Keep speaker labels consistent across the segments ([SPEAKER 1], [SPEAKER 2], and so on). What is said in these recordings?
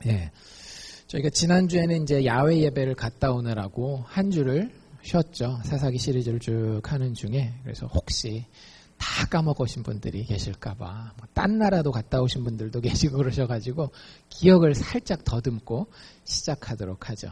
[SPEAKER 1] 예. 저희가 지난주에는 이제 야외 예배를 갔다 오느라고 한 주를 쉬었죠. 사사기 시리즈를 쭉 하는 중에. 그래서 혹시 다 까먹으신 분들이 계실까봐 딴 나라도 갔다 오신 분들도 계시고 그러셔가지고 기억을 살짝 더듬고 시작하도록 하죠.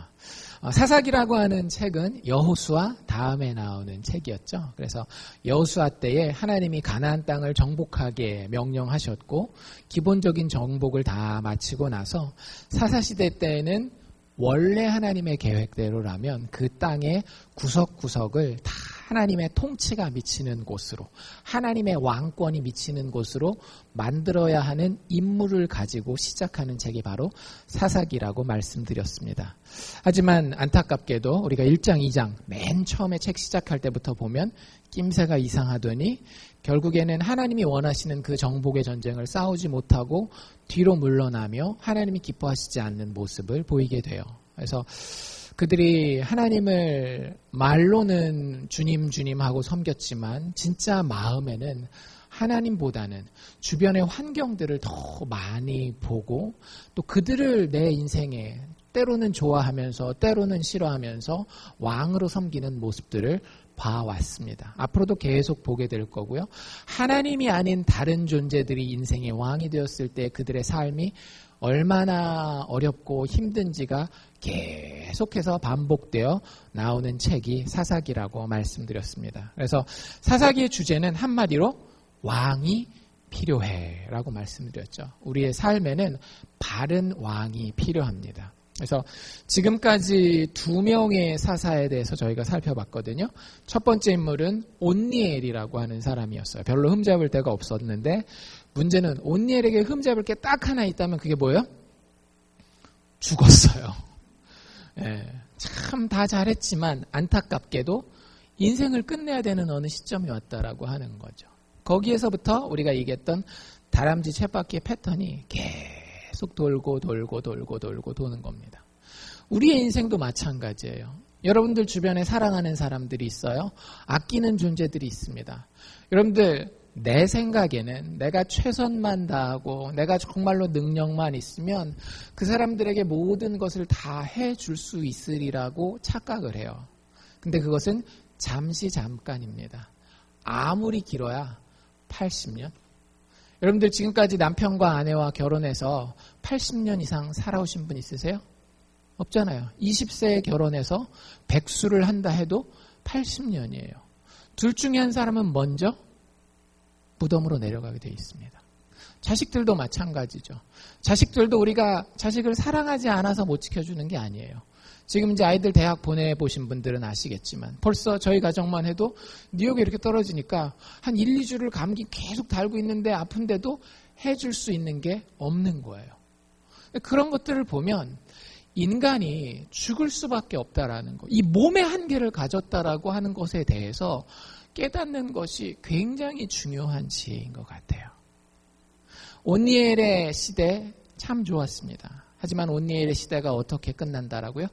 [SPEAKER 1] 사사기라고 하는 책은 여호수아 다음에 나오는 책이었죠. 그래서 여호수아 때에 하나님이 가나안 땅을 정복하게 명령하셨고 기본적인 정복을 다 마치고 나서 사사시대 때에는 원래 하나님의 계획대로라면 그 땅의 구석구석을 다 하나님의 통치가 미치는 곳으로, 하나님의 왕권이 미치는 곳으로 만들어야 하는 임무를 가지고 시작하는 책이 바로 사사기라고 말씀드렸습니다. 하지만 안타깝게도 우리가 1장, 2장 맨 처음에 책 시작할 때부터 보면 낌새가 이상하더니 결국에는 하나님이 원하시는 그 정복의 전쟁을 싸우지 못하고 뒤로 물러나며 하나님이 기뻐하시지 않는 모습을 보이게 돼요. 그래서 그들이 하나님을 말로는 주님 주님 하고 섬겼지만 진짜 마음에는 하나님보다는 주변의 환경들을 더 많이 보고 또 그들을 내 인생에 때로는 좋아하면서 때로는 싫어하면서 왕으로 섬기는 모습들을 봐왔습니다. 앞으로도 계속 보게 될 거고요. 하나님이 아닌 다른 존재들이 인생의 왕이 되었을 때 그들의 삶이 얼마나 어렵고 힘든지가 계속해서 반복되어 나오는 책이 사사기라고 말씀드렸습니다. 그래서 사사기의 주제는 한마디로 왕이 필요해라고 말씀드렸죠. 우리의 삶에는 바른 왕이 필요합니다. 그래서 지금까지 2명의 사사에 대해서 저희가 살펴봤거든요. 첫 번째 인물은 온니엘이라고 하는 사람이었어요. 별로 흠잡을 데가 없었는데 문제는 온니엘에게 흠잡을 게 딱 하나 있다면 그게 뭐예요? 죽었어요. 예, 참 다 잘했지만 안타깝게도 인생을 끝내야 되는 어느 시점이 왔다라고 하는 거죠. 거기에서부터 우리가 얘기했던 다람쥐 쳇바퀴의 패턴이 계속 돌고 도는 겁니다. 우리의 인생도 마찬가지예요. 여러분들 주변에 사랑하는 사람들이 있어요. 아끼는 존재들이 있습니다. 여러분들 내 생각에는 내가 최선만 다하고 내가 정말로 능력만 있으면 그 사람들에게 모든 것을 다 해줄 수 있으리라고 착각을 해요. 근데 그것은 잠깐입니다. 아무리 길어야 80년. 여러분들 지금까지 남편과 아내와 결혼해서 80년 이상 살아오신 분 있으세요? 없잖아요. 20세에 결혼해서 백수를 한다 해도 80년이에요. 둘 중에 한 사람은 먼저 무덤으로 내려가게 돼 있습니다. 자식들도 마찬가지죠. 자식들도 우리가 자식을 사랑하지 않아서 못 지켜주는 게 아니에요. 지금 이제 아이들 대학 보내보신 분들은 아시겠지만 벌써 저희 가정만 해도 뉴욕에 이렇게 떨어지니까 한 1, 2주를 감기 계속 달고 있는데 아픈데도 해줄 수 있는 게 없는 거예요. 그런 것들을 보면 인간이 죽을 수밖에 없다라는 거, 이 몸의 한계를 가졌다라고 하는 것에 대해서 깨닫는 것이 굉장히 중요한 지혜인 것 같아요. 온니엘의 시대 참 좋았습니다. 하지만 온니엘의 시대가 어떻게 끝난다라고요?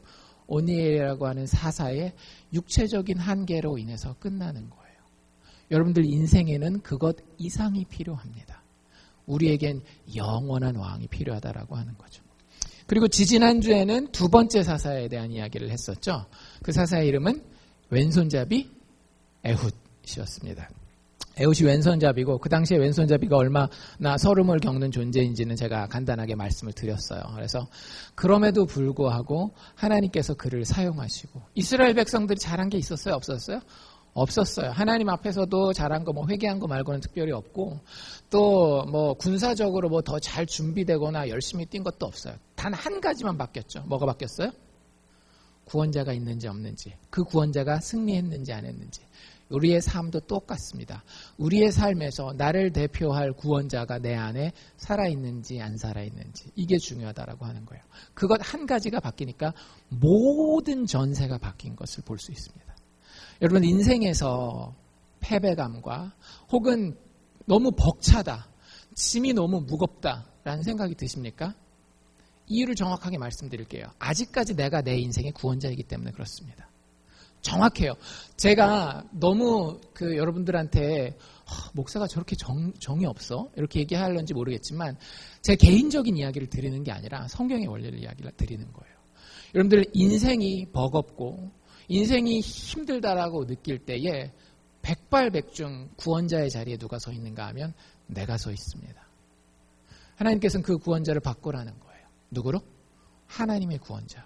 [SPEAKER 1] 온니엘이라고 하는 사사의 육체적인 한계로 인해서 끝나는 거예요. 여러분들 인생에는 그것 이상이 필요합니다. 우리에겐 영원한 왕이 필요하다라고 하는 거죠. 그리고 지지난주에는 두 번째 사사에 대한 이야기를 했었죠. 그 사사의 이름은 왼손잡이 에훗이었습니다. 에훗이 왼손잡이고 그 당시에 왼손잡이가 얼마나 서름을 겪는 존재인지는 제가 간단하게 말씀을 드렸어요. 그래서 그럼에도 불구하고 하나님께서 그를 사용하시고 이스라엘 백성들이 잘한 게 있었어요? 없었어요? 없었어요. 하나님 앞에서도 잘한 거 회개한 거 말고는 특별히 없고 또 군사적으로 더 잘 준비되거나 열심히 뛴 것도 없어요. 단 한 가지만 바뀌었죠. 뭐가 바뀌었어요? 구원자가 있는지 없는지, 그 구원자가 승리했는지 안 했는지. 우리의 삶도 똑같습니다. 우리의 삶에서 나를 대표할 구원자가 내 안에 살아있는지 안 살아있는지, 이게 중요하다라고 하는 거예요. 그것 한 가지가 바뀌니까 모든 전세가 바뀐 것을 볼 수 있습니다. 여러분 인생에서 패배감과 혹은 너무 벅차다, 짐이 너무 무겁다라는 생각이 드십니까? 이유를 정확하게 말씀드릴게요. 아직까지 내가 내 인생의 구원자이기 때문에 그렇습니다. 정확해요. 제가 너무 여러분들한테 목사가 저렇게 정이 없어? 이렇게 얘기하려는지 모르겠지만 제 개인적인 이야기를 드리는 게 아니라 성경의 원리를 이야기를 드리는 거예요. 여러분들 인생이 버겁고 인생이 힘들다라고 느낄 때에 백발백중 구원자의 자리에 누가 서 있는가 하면 내가 서 있습니다. 하나님께서는 그 구원자를 바꾸라는 거예요. 누구로? 하나님의 구원자로.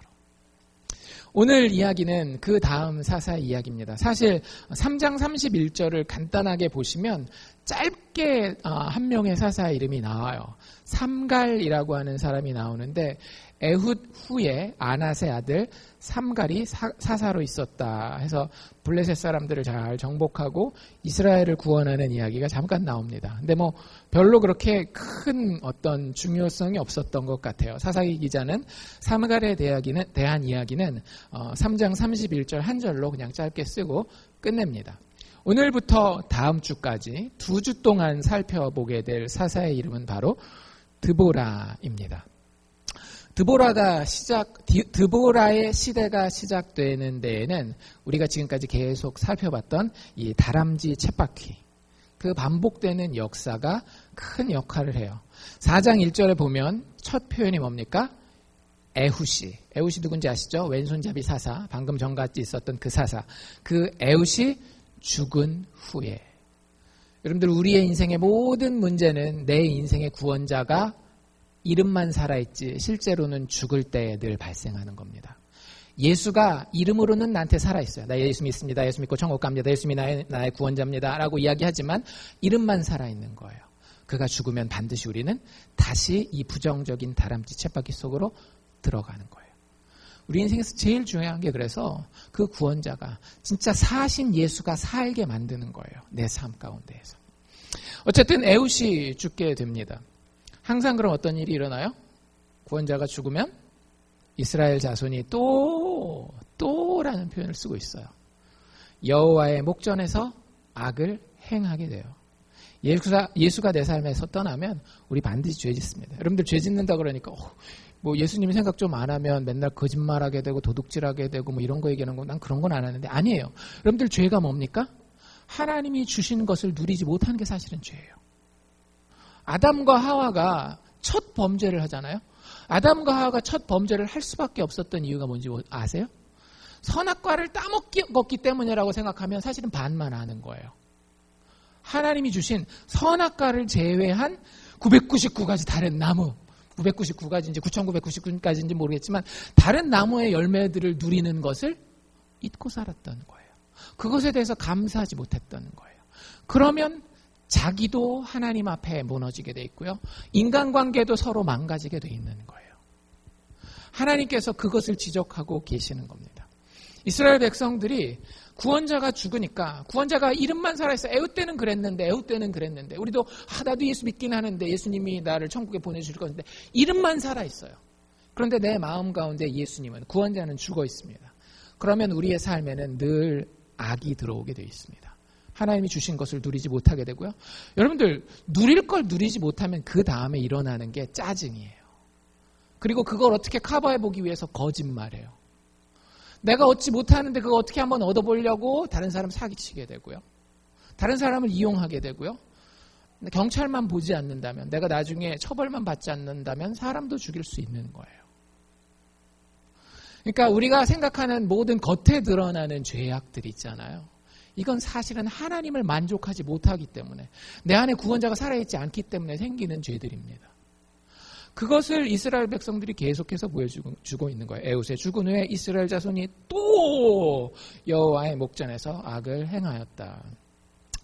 [SPEAKER 1] 오늘 이야기는 그 다음 사사의 이야기입니다. 사실 3장 31절을 간단하게 보시면 짧게 한 명의 사사의 이름이 나와요. 삼갈이라고 하는 사람이 나오는데 에훗 후에 아낫의 아들 삼갈이 사사로 있었다 해서 블레셋 사람들을 잘 정복하고 이스라엘을 구원하는 이야기가 잠깐 나옵니다. 근데 뭐 별로 그렇게 큰 어떤 중요성이 없었던 것 같아요. 사사기 기자는 삼갈에 대한 이야기는 3장 31절 한 절로 그냥 짧게 쓰고 끝냅니다. 오늘부터 다음 주까지 2주 동안 살펴보게 될 사사의 이름은 바로 드보라입니다. 드보라의 시대가 시작되는 데에는 우리가 지금까지 계속 살펴봤던 이 다람쥐 쳇바퀴, 그 반복되는 역사가 큰 역할을 해요. 4장 1절에 보면 첫 표현이 뭡니까? 에훗이 누군지 아시죠? 왼손잡이 사사, 방금 전같이 있었던 그 사사. 그 에훗이 죽은 후에. 여러분들 우리의 인생의 모든 문제는 내 인생의 구원자가 이름만 살아있지 실제로는 죽을 때에 늘 발생하는 겁니다. 예수가 이름으로는 나한테 살아있어요. 나 예수 믿습니다. 예수 믿고 천국 갑니다. 예수님이 나의 구원자입니다. 라고 이야기하지만 이름만 살아있는 거예요. 그가 죽으면 반드시 우리는 다시 이 부정적인 다람쥐 쳇바퀴 속으로 들어가는 거예요. 우리 인생에서 제일 중요한 게 그래서 그 구원자가 진짜 사신 예수가 살게 만드는 거예요. 내 삶 가운데에서. 어쨌든 에훗이 죽게 됩니다. 항상 그럼 어떤 일이 일어나요? 구원자가 죽으면 이스라엘 자손이 또라는 표현을 쓰고 있어요. 여호와의 목전에서 악을 행하게 돼요. 예수가 내 삶에서 떠나면 우리 반드시 죄 짓습니다. 여러분들 죄 짓는다 그러니까 뭐 예수님 생각 좀 안 하면 맨날 거짓말하게 되고 도둑질하게 되고 뭐 이런 거 얘기하는 거 난 그런 건 안 하는데 아니에요. 여러분들 죄가 뭡니까? 하나님이 주신 것을 누리지 못하는 게 사실은 죄예요. 아담과 하와가 첫 범죄를 하잖아요. 아담과 하와가 첫 범죄를 할 수밖에 없었던 이유가 뭔지 아세요? 선악과를 따먹기 때문이라고 생각하면 사실은 반만 아는 거예요. 하나님이 주신 선악과를 제외한 999가지 다른 나무, 999가지인지 9999가지인지 모르겠지만 다른 나무의 열매들을 누리는 것을 잊고 살았던 거예요. 그것에 대해서 감사하지 못했던 거예요. 그러면 자기도 하나님 앞에 무너지게 돼 있고요. 인간관계도 서로 망가지게 돼 있는 거예요. 하나님께서 그것을 지적하고 계시는 겁니다. 이스라엘 백성들이 구원자가 죽으니까 구원자가 이름만 살아있어. 에훗 때는 그랬는데 우리도 나도 예수 믿긴 하는데 예수님이 나를 천국에 보내주실 건데 이름만 살아있어요. 그런데 내 마음 가운데 예수님은 구원자는 죽어 있습니다. 그러면 우리의 삶에는 늘 악이 들어오게 돼 있습니다. 하나님이 주신 것을 누리지 못하게 되고요. 여러분들 누릴 걸 누리지 못하면 그 다음에 일어나는 게 짜증이에요. 그리고 그걸 어떻게 커버해보기 위해서 거짓말해요. 내가 얻지 못하는데 그거 어떻게 한번 얻어보려고 다른 사람 사기치게 되고요. 다른 사람을 이용하게 되고요. 경찰만 보지 않는다면, 내가 나중에 처벌만 받지 않는다면 사람도 죽일 수 있는 거예요. 그러니까 우리가 생각하는 모든 겉에 드러나는 죄악들 있잖아요. 이건 사실은 하나님을 만족하지 못하기 때문에, 내 안에 구원자가 살아있지 않기 때문에 생기는 죄들입니다. 그것을 이스라엘 백성들이 계속해서 보여주고 있는 거예요. 에훗의 죽은 후에 이스라엘 자손이 또 여호와의 목전에서 악을 행하였다.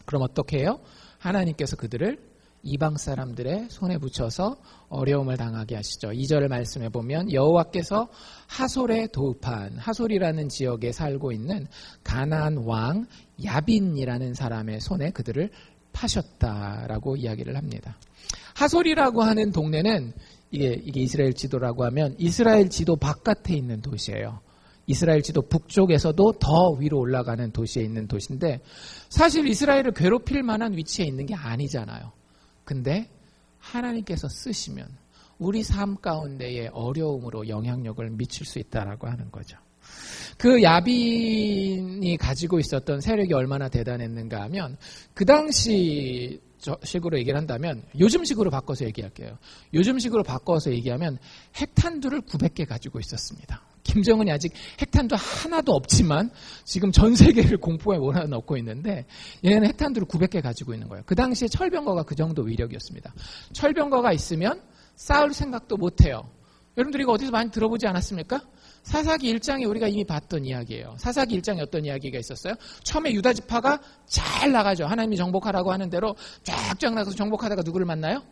[SPEAKER 1] 그럼 어떻게 해요? 하나님께서 그들을 이방 사람들의 손에 붙여서 어려움을 당하게 하시죠. 2절을 말씀해 보면 여호와께서 하솔의 도읍한, 하솔이라는 지역에 살고 있는 가나안 왕 야빈이라는 사람의 손에 그들을 파셨다라고 이야기를 합니다. 하솔이라고 하는 동네는 이게 이스라엘 지도라고 하면 이스라엘 지도 바깥에 있는 도시예요. 이스라엘 지도 북쪽에서도 더 위로 올라가는 도시에 있는 도시인데 사실 이스라엘을 괴롭힐 만한 위치에 있는 게 아니잖아요. 근데 하나님께서 쓰시면 우리 삶 가운데의 어려움으로 영향력을 미칠 수 있다라고 하는 거죠. 그 야빈이 가지고 있었던 세력이 얼마나 대단했는가 하면 그 당시 식으로 얘기를 한다면 요즘식으로 바꿔서 얘기할게요. 요즘식으로 바꿔서 얘기하면 핵탄두를 900개 가지고 있었습니다. 김정은이 아직 핵탄두 하나도 없지만 지금 전 세계를 공포에 몰아넣고 있는데 얘는 핵탄두를 900개 가지고 있는 거예요. 그 당시에 철병거가 그 정도 위력이었습니다. 철병거가 있으면 싸울 생각도 못해요. 여러분들이 이거 어디서 많이 들어보지 않았습니까? 사사기 1장에 우리가 이미 봤던 이야기예요. 사사기 1장에 어떤 이야기가 있었어요? 처음에 유다 지파가 잘 나가죠. 하나님이 정복하라고 하는 대로 쫙쫙 나가서 정복하다가 누구를 만나요?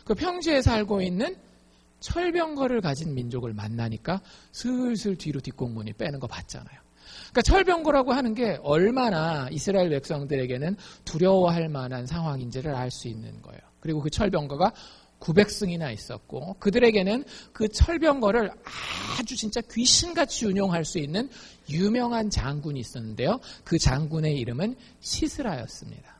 [SPEAKER 1] 그 평지에 살고 있는 철병거를 가진 민족을 만나니까 슬슬 뒤로 뒷공문이 빼는 거 봤잖아요. 그러니까 철병거라고 하는 게 얼마나 이스라엘 백성들에게는 두려워할 만한 상황인지를 알 수 있는 거예요. 그리고 그 철병거가 900승이나 있었고 그들에게는 그 철병거를 아주 진짜 귀신같이 운용할 수 있는 유명한 장군이 있었는데요. 그 장군의 이름은 시스라였습니다.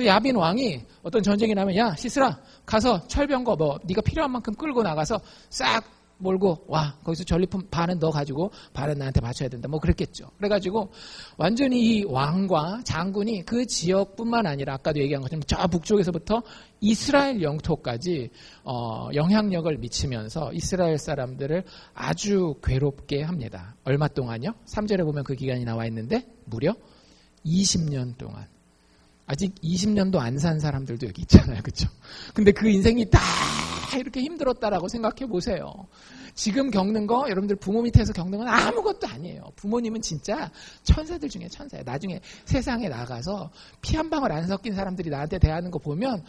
[SPEAKER 1] 야빈 왕이 어떤 전쟁이 나면 야 시스라 가서 철병거 네가 필요한 만큼 끌고 나가서 싹 몰고 와 거기서 전리품 반은 너 가지고 반은 나한테 바쳐야 된다 그랬겠죠. 그래가지고 완전히 이 왕과 장군이 그 지역뿐만 아니라 아까도 얘기한 것처럼 저 북쪽에서부터 이스라엘 영토까지 영향력을 미치면서 이스라엘 사람들을 아주 괴롭게 합니다. 얼마 동안요? 3절에 보면 그 기간이 나와 있는데 무려 20년 동안. 아직 20년도 안 산 사람들도 여기 있잖아요. 그렇죠? 근데 그 인생이 다 이렇게 힘들었다라고 생각해 보세요. 지금 겪는 거 여러분들 부모 밑에서 겪는 건 아무것도 아니에요. 부모님은 진짜 천사들 중에 천사예요. 나중에 세상에 나가서 피 한 방울 안 섞인 사람들이 나한테 대하는 거 보면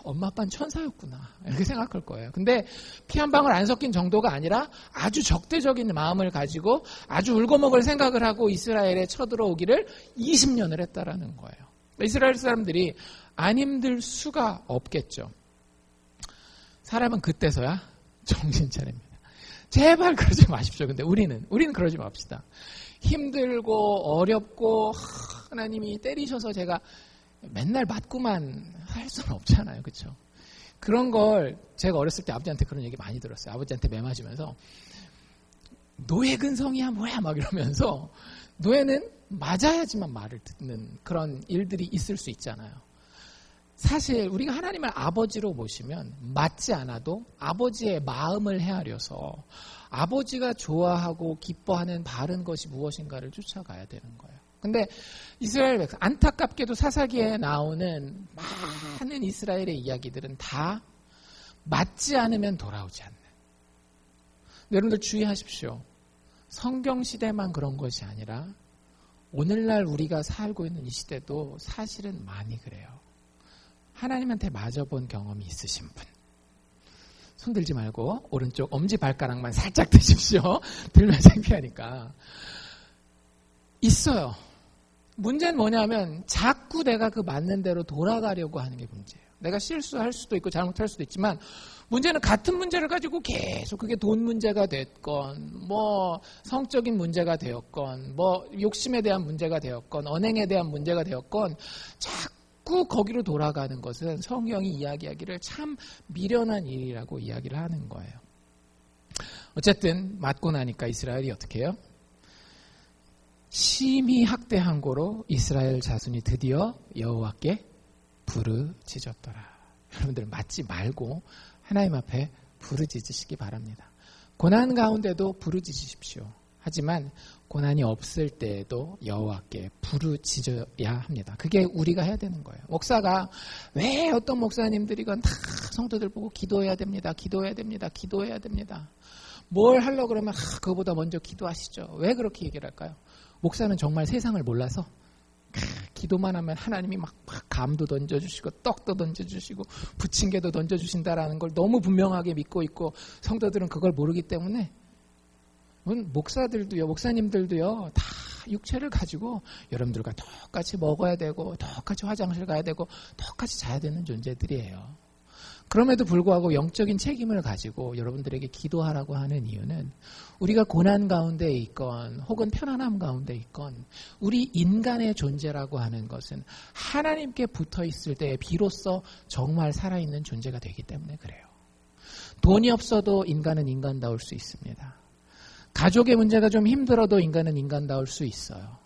[SPEAKER 1] 엄마 아빠는 천사였구나 이렇게 생각할 거예요. 근데 피 한 방울 안 섞인 정도가 아니라 아주 적대적인 마음을 가지고 아주 울고먹을 생각을 하고 이스라엘에 쳐들어오기를 20년을 했다라는 거예요. 이스라엘 사람들이 안 힘들 수가 없겠죠. 사람은 그때서야 정신 차립니다. 제발 그러지 마십시오. 근데 우리는 그러지 맙시다. 힘들고 어렵고 하나님이 때리셔서 제가 맨날 맞고만 할 수는 없잖아요. 그렇죠? 그런 걸 제가 어렸을 때 아버지한테 그런 얘기 많이 들었어요. 아버지한테 매 맞으면서 노예 근성이야 뭐야 막 이러면서 노예는 맞아야지만 말을 듣는 그런 일들이 있을 수 있잖아요. 사실 우리가 하나님을 아버지로 모시면 맞지 않아도 아버지의 마음을 헤아려서 아버지가 좋아하고 기뻐하는 바른 것이 무엇인가를 쫓아가야 되는 거예요. 근데 이스라엘 백성, 안타깝게도 사사기에 나오는 많은 이스라엘의 이야기들은 다 맞지 않으면 돌아오지 않는. 여러분들 주의하십시오. 성경 시대만 그런 것이 아니라 오늘날 우리가 살고 있는 이 시대도 사실은 많이 그래요. 하나님한테 맞아본 경험이 있으신 분. 손 들지 말고 오른쪽 엄지발가락만 살짝 드십시오. 들면 창피하니까. 있어요. 문제는 뭐냐면 자꾸 내가 그 맞는 대로 돌아가려고 하는 게 문제예요. 내가 실수할 수도 있고 잘못할 수도 있지만 문제는 같은 문제를 가지고 계속 그게 돈 문제가 됐건 뭐 성적인 문제가 되었건 뭐 욕심에 대한 문제가 되었건 언행에 대한 문제가 되었건 자꾸 거기로 돌아가는 것은 성경이 이야기하기를 참 미련한 일이라고 이야기를 하는 거예요. 어쨌든 맞고 나니까 이스라엘이 어떻게 해요? 심히 학대한 고로 이스라엘 자손이 드디어 여호와께 부르짖었더라. 여러분들 맞지 말고 하나님 앞에 부르짖으시기 바랍니다. 고난 가운데도 부르짖으십시오. 하지만 고난이 없을 때에도 여호와께 부르짖어야 합니다. 그게 우리가 해야 되는 거예요. 목사가 왜 어떤 목사님들이건 다 성도들 보고 기도해야 됩니다. 기도해야 됩니다. 기도해야 됩니다. 뭘 하려고 그러면 그거보다 먼저 기도하시죠. 왜 그렇게 얘기를 할까요? 목사는 정말 세상을 몰라서 기도만 하면 하나님이 막 감도 던져주시고 떡도 던져주시고 부침개도 던져주신다라는 걸 너무 분명하게 믿고 있고 성도들은 그걸 모르기 때문에 목사들도요, 목사님들도요 다 육체를 가지고 여러분들과 똑같이 먹어야 되고 똑같이 화장실 가야 되고 똑같이 자야 되는 존재들이에요. 그럼에도 불구하고 영적인 책임을 가지고 여러분들에게 기도하라고 하는 이유는 우리가 고난 가운데 있건 혹은 편안함 가운데 있건 우리 인간의 존재라고 하는 것은 하나님께 붙어 있을 때 비로소 정말 살아있는 존재가 되기 때문에 그래요. 돈이 없어도 인간은 인간다울 수 있습니다. 가족의 문제가 좀 힘들어도 인간은 인간다울 수 있어요.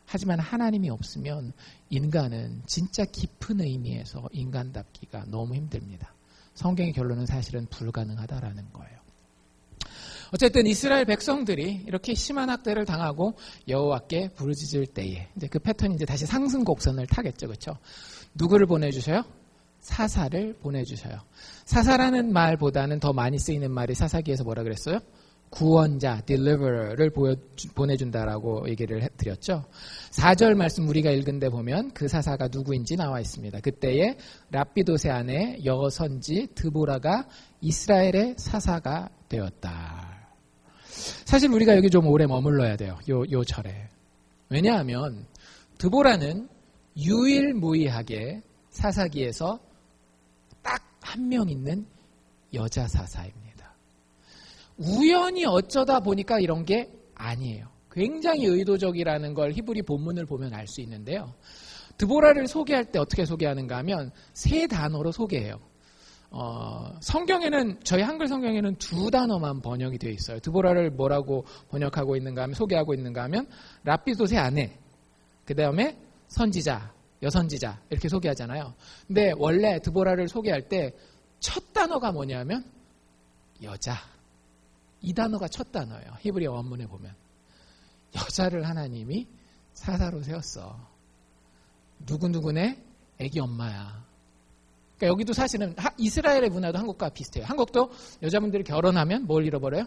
[SPEAKER 1] 하지만 하나님이 없으면 인간은 진짜 깊은 의미에서 인간답기가 너무 힘듭니다. 성경의 결론은 사실은 불가능하다라는 거예요. 어쨌든 이스라엘 백성들이 이렇게 심한 학대를 당하고 여호와께 부르짖을 때에 이제 그 패턴이 이제 다시 상승 곡선을 타겠죠, 그렇죠? 누구를 보내주셔요? 사사를 보내주셔요. 사사라는 말보다는 더 많이 쓰이는 말이 사사기에서 뭐라 그랬어요? 구원자, deliverer를 보내준다라고 얘기를 드렸죠. 4절 말씀 우리가 읽은 데 보면 그 사사가 누구인지 나와 있습니다. 그때에 랍비도세 아내 여선지 드보라가 이스라엘의 사사가 되었다. 사실 우리가 여기 좀 오래 머물러야 돼요. 요 절에. 왜냐하면 드보라는 유일무이하게 사사기에서 딱 한 명 있는 여자 사사입니다. 우연히 어쩌다 보니까 이런 게 아니에요. 굉장히 의도적이라는 걸 히브리 본문을 보면 알 수 있는데요. 드보라를 소개할 때 어떻게 소개하는가 하면 세 단어로 소개해요. 성경에는, 저희 한글 성경에는 두 단어만 번역이 되어 있어요. 드보라를 뭐라고 번역하고 있는가 하면, 소개하고 있는가 하면 랍비도세 아내, 그 다음에 선지자, 여선지자 이렇게 소개하잖아요. 근데 원래 드보라를 소개할 때 첫 단어가 뭐냐면 여자. 이 단어가 첫 단어예요. 히브리 원문에 보면. 여자를 하나님이 사사로 세웠어. 누구누구네? 애기 엄마야. 그러니까 여기도 사실은 이스라엘의 문화도 한국과 비슷해요. 한국도 여자분들이 결혼하면 뭘 잃어버려요?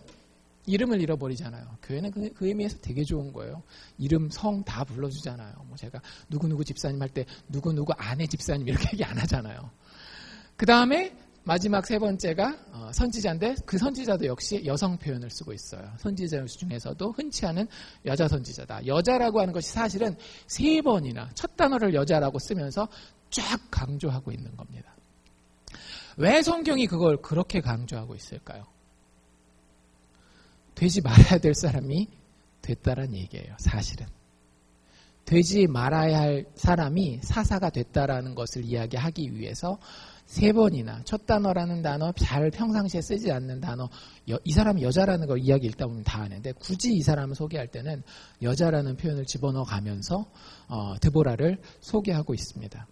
[SPEAKER 1] 이름을 잃어버리잖아요. 교회는 그 의미에서 되게 좋은 거예요. 이름, 성 다 불러주잖아요. 뭐 제가 누구누구 집사님 할 때 누구누구 아내 집사님 이렇게 얘기 안 하잖아요. 그 다음에 마지막 세 번째가 선지자인데 그 선지자도 역시 여성 표현을 쓰고 있어요. 선지자 중에서도 흔치 않은 여자 선지자다. 여자라고 하는 것이 사실은 세 번이나 첫 단어를 여자라고 쓰면서 쫙 강조하고 있는 겁니다. 왜 성경이 그걸 그렇게 강조하고 있을까요? 되지 말아야 될 사람이 됐다란 얘기예요. 사실은. 되지 말아야 할 사람이 사사가 됐다라는 것을 이야기하기 위해서 세 번이나 첫 단어라는 단어, 잘 평상시에 쓰지 않는 단어, 이 사람이 여자라는 걸 이야기 읽다 보면 다 아는데 굳이 이 사람을 소개할 때는 여자라는 표현을 집어넣어 가면서 드보라를 소개하고 있습니다.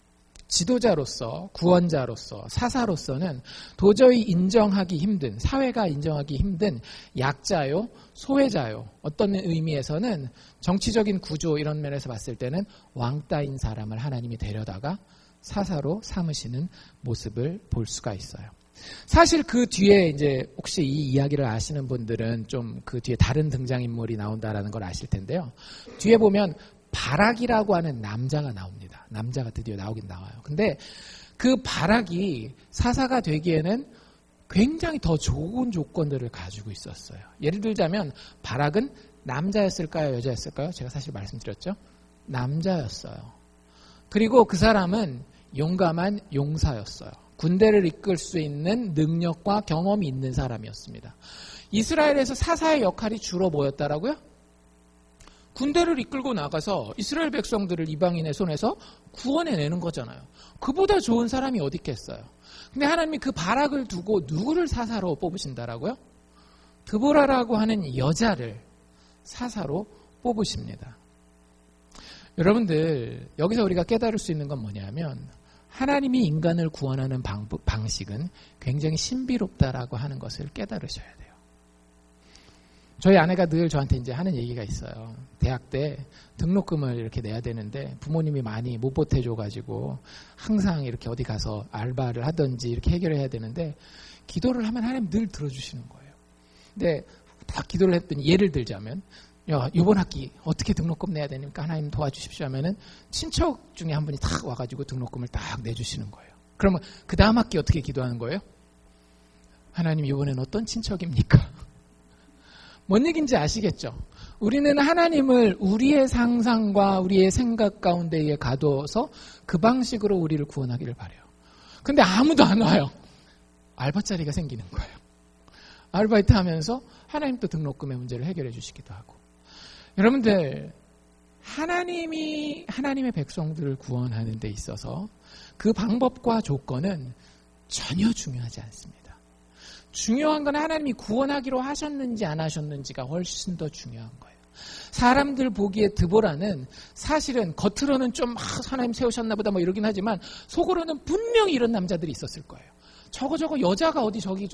[SPEAKER 1] 지도자로서, 구원자로서, 사사로서는 도저히 인정하기 힘든, 사회가 인정하기 힘든 약자요, 소외자요. 어떤 의미에서는 정치적인 구조 이런 면에서 봤을 때는 왕따인 사람을 하나님이 데려다가 사사로 삼으시는 모습을 볼 수가 있어요. 사실 그 뒤에 이제 혹시 이 이야기를 아시는 분들은 좀 그 뒤에 다른 등장인물이 나온다라는 걸 아실 텐데요. 뒤에 보면 바락이라고 하는 남자가 나옵니다. 남자가 드디어 나오긴 나와요. 근데 그 바락이 사사가 되기에는 굉장히 더 좋은 조건들을 가지고 있었어요. 예를 들자면 바락은 남자였을까요? 여자였을까요? 제가 사실 말씀드렸죠. 남자였어요. 그리고 그 사람은 용감한 용사였어요. 군대를 이끌 수 있는 능력과 경험이 있는 사람이었습니다. 이스라엘에서 사사의 역할이 주로 뭐였다라고요? 군대를 이끌고 나가서 이스라엘 백성들을 이방인의 손에서 구원해내는 거잖아요. 그보다 좋은 사람이 어디 있겠어요. 근데 하나님이 그 바락을 두고 누구를 사사로 뽑으신다라고요? 드보라라고 하는 여자를 사사로 뽑으십니다. 여러분들, 여기서 우리가 깨달을 수 있는 건 뭐냐면 하나님이 인간을 구원하는 방식은 굉장히 신비롭다라고 하는 것을 깨달으셔야 돼요. 저희 아내가 늘 저한테 이제 하는 얘기가 있어요. 대학 때 등록금을 이렇게 내야 되는데 부모님이 많이 못 보태줘가지고 항상 이렇게 어디 가서 알바를 하든지 이렇게 해결해야 되는데 기도를 하면 하나님 늘 들어주시는 거예요. 근데 딱 기도를 했더니 예를 들자면 야, 이번 학기 어떻게 등록금 내야 되니까 하나님 도와주십시오 하면은 친척 중에 한 분이 딱 와가지고 등록금을 딱 내주시는 거예요. 그러면 그 다음 학기 어떻게 기도하는 거예요? 하나님 이번엔 어떤 친척입니까? 뭔 얘기인지 아시겠죠? 우리는 하나님을 우리의 상상과 우리의 생각 가운데에 가둬서 그 방식으로 우리를 구원하기를 바라요. 근데 아무도 안 와요. 알바자리가 생기는 거예요. 아르바이트 하면서 하나님 또 등록금의 문제를 해결해 주시기도 하고. 여러분들, 하나님의 백성들을 구원하는 데 있어서 그 방법과 조건은 전혀 중요하지 않습니다. 중요한 건 하나님이 구원하기로 하셨는지 안 하셨는지가 훨씬 더 중요한 거예요. 사람들 보기에 드보라는 사실은 겉으로는 좀 하나님 세우셨나 보다 뭐 이러긴 하지만 속으로는 분명히 이런 남자들이 있었을 거예요. 저거 여자가 어디 저기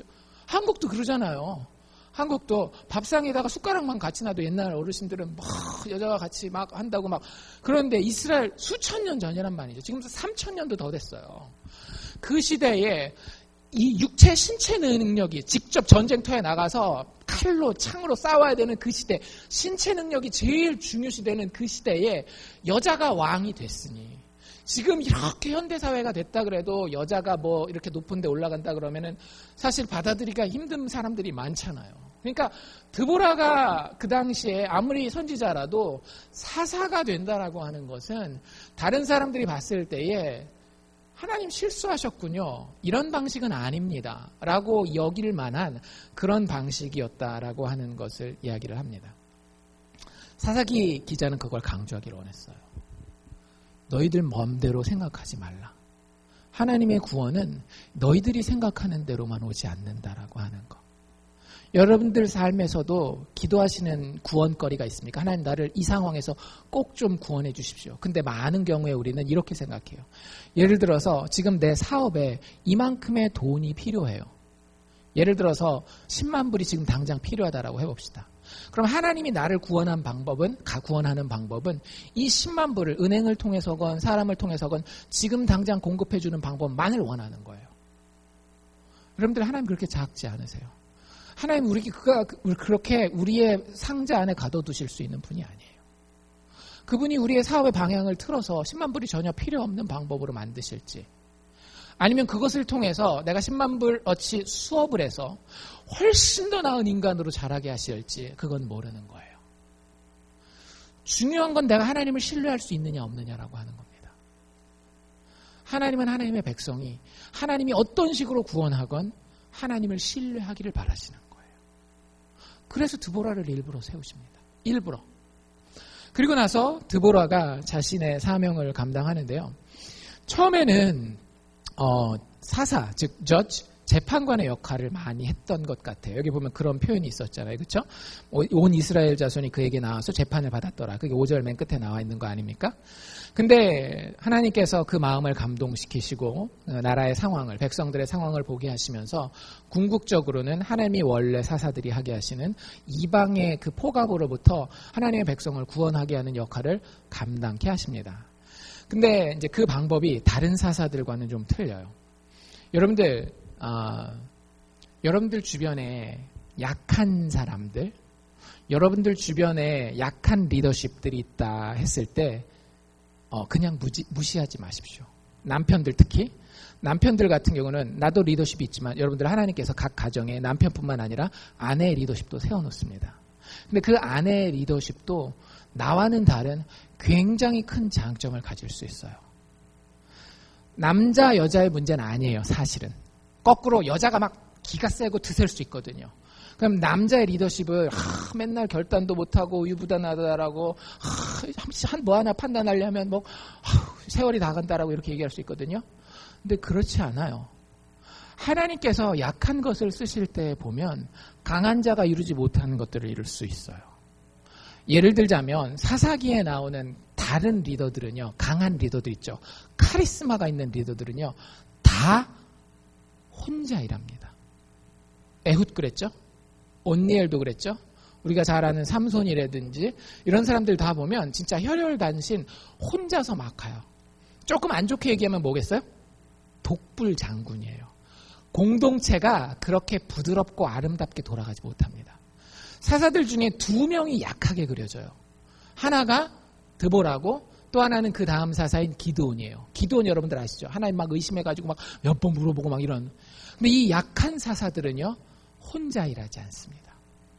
[SPEAKER 1] 한국도 그러잖아요. 한국도 밥상에다가 숟가락만 같이 놔도 옛날 어르신들은 막 여자가 같이 막 한다고 막 그런데 이스라엘 수천 년 전이란 말이죠. 지금도 3,000년도 더 됐어요. 그 시대에 이 육체 신체 능력이 직접 전쟁터에 나가서 칼로 창으로 싸워야 되는 그 시대, 신체 능력이 제일 중요시되는 그 시대에 여자가 왕이 됐으니 지금 이렇게 현대사회가 됐다 그래도 여자가 뭐 이렇게 높은 데 올라간다 그러면은 사실 받아들이기가 힘든 사람들이 많잖아요. 그러니까 드보라가 그 당시에 아무리 선지자라도 사사가 된다라고 하는 것은 다른 사람들이 봤을 때에 하나님 실수하셨군요. 이런 방식은 아닙니다. 라고 여길 만한 그런 방식이었다라고 하는 것을 이야기를 합니다. 사사기 기자는 그걸 강조하기를 원했어요. 너희들 맘대로 생각하지 말라. 하나님의 구원은 너희들이 생각하는 대로만 오지 않는다라고 하는 것. 여러분들 삶에서도 기도하시는 구원거리가 있습니까? 하나님 나를 이 상황에서 꼭 좀 구원해 주십시오. 근데 많은 경우에 우리는 이렇게 생각해요. 예를 들어서 지금 내 사업에 이만큼의 돈이 필요해요. 예를 들어서 10만 불이 지금 당장 필요하다라고 해봅시다. 그럼 하나님이 나를 구원하는 방법은 이 10만 불을 은행을 통해서건 사람을 통해서건 지금 당장 공급해 주는 방법만을 원하는 거예요. 여러분들 하나님 그렇게 작지 않으세요. 하나님 그렇게 우리의 상자 안에 가둬두실 수 있는 분이 아니에요. 그분이 우리의 사업의 방향을 틀어서 10만 불이 전혀 필요 없는 방법으로 만드실지 아니면 그것을 통해서 내가 10만 불어치 수업을 해서 훨씬 더 나은 인간으로 자라게 하실지 그건 모르는 거예요. 중요한 건 내가 하나님을 신뢰할 수 있느냐 없느냐라고 하는 겁니다. 하나님은 하나님의 백성이 하나님이 어떤 식으로 구원하건 하나님을 신뢰하기를 바라시는 거예요. 그래서 드보라를 일부러 세우십니다. 일부러. 그리고 나서 드보라가 자신의 사명을 감당하는데요. 처음에는 사사, 즉 저지, 재판관의 역할을 많이 했던 것 같아요. 여기 보면 그런 표현이 있었잖아요. 그렇죠? 온 이스라엘 자손이 그에게 나와서 재판을 받았더라. 그게 5절 맨 끝에 나와 있는 거 아닙니까? 근데 하나님께서 그 마음을 감동시키시고 나라의 상황을, 백성들의 상황을 보게 하시면서 궁극적으로는 하나님이 원래 사사들이 하게 하시는 이방의 그 포갑으로부터 하나님의 백성을 구원하게 하는 역할을 감당케 하십니다. 근데 이제 그 방법이 다른 사사들과는 좀 틀려요. 여러분들 주변에 약한 사람들, 여러분들 주변에 약한 리더십들이 있다 했을 때 그냥 무시하지 마십시오. 남편들 특히 남편들 같은 경우는 나도 리더십이 있지만 여러분들 하나님께서 각 가정에 남편뿐만 아니라 아내의 리더십도 세워놓습니다. 근데 그 아내의 리더십도 나와는 다른 굉장히 큰 장점을 가질 수 있어요. 남자 여자의 문제는 아니에요. 사실은 거꾸로 여자가 막 기가 세고 드셀 수 있거든요. 그럼 남자의 리더십을 맨날 결단도 못하고 유부단하다라고 뭐 하나 판단하려면 세월이 다 간다라고 이렇게 얘기할 수 있거든요. 근데 그렇지 않아요. 하나님께서 약한 것을 쓰실 때 보면 강한 자가 이루지 못하는 것들을 이룰 수 있어요. 예를 들자면 사사기에 나오는 다른 리더들은요. 강한 리더들 있죠. 카리스마가 있는 리더들은요. 다 혼자 일합니다. 에훗 그랬죠. 온니엘도 그랬죠. 우리가 잘 아는 삼손이라든지 이런 사람들 다 보면 진짜 혈혈단신 혼자서 막 가요. 조금 안 좋게 얘기하면 뭐겠어요? 독불 장군이에요. 공동체가 그렇게 부드럽고 아름답게 돌아가지 못합니다. 사사들 중에 2명이 약하게 그려져요. 하나가 드보라고 또 하나는 그 다음 사사인 기드온이에요. 기드온 여러분들 아시죠? 하나님 막 의심해가지고 막 몇 번 물어보고 막 이런. 근데 이 약한 사사들은요. 혼자 일하지 않습니다.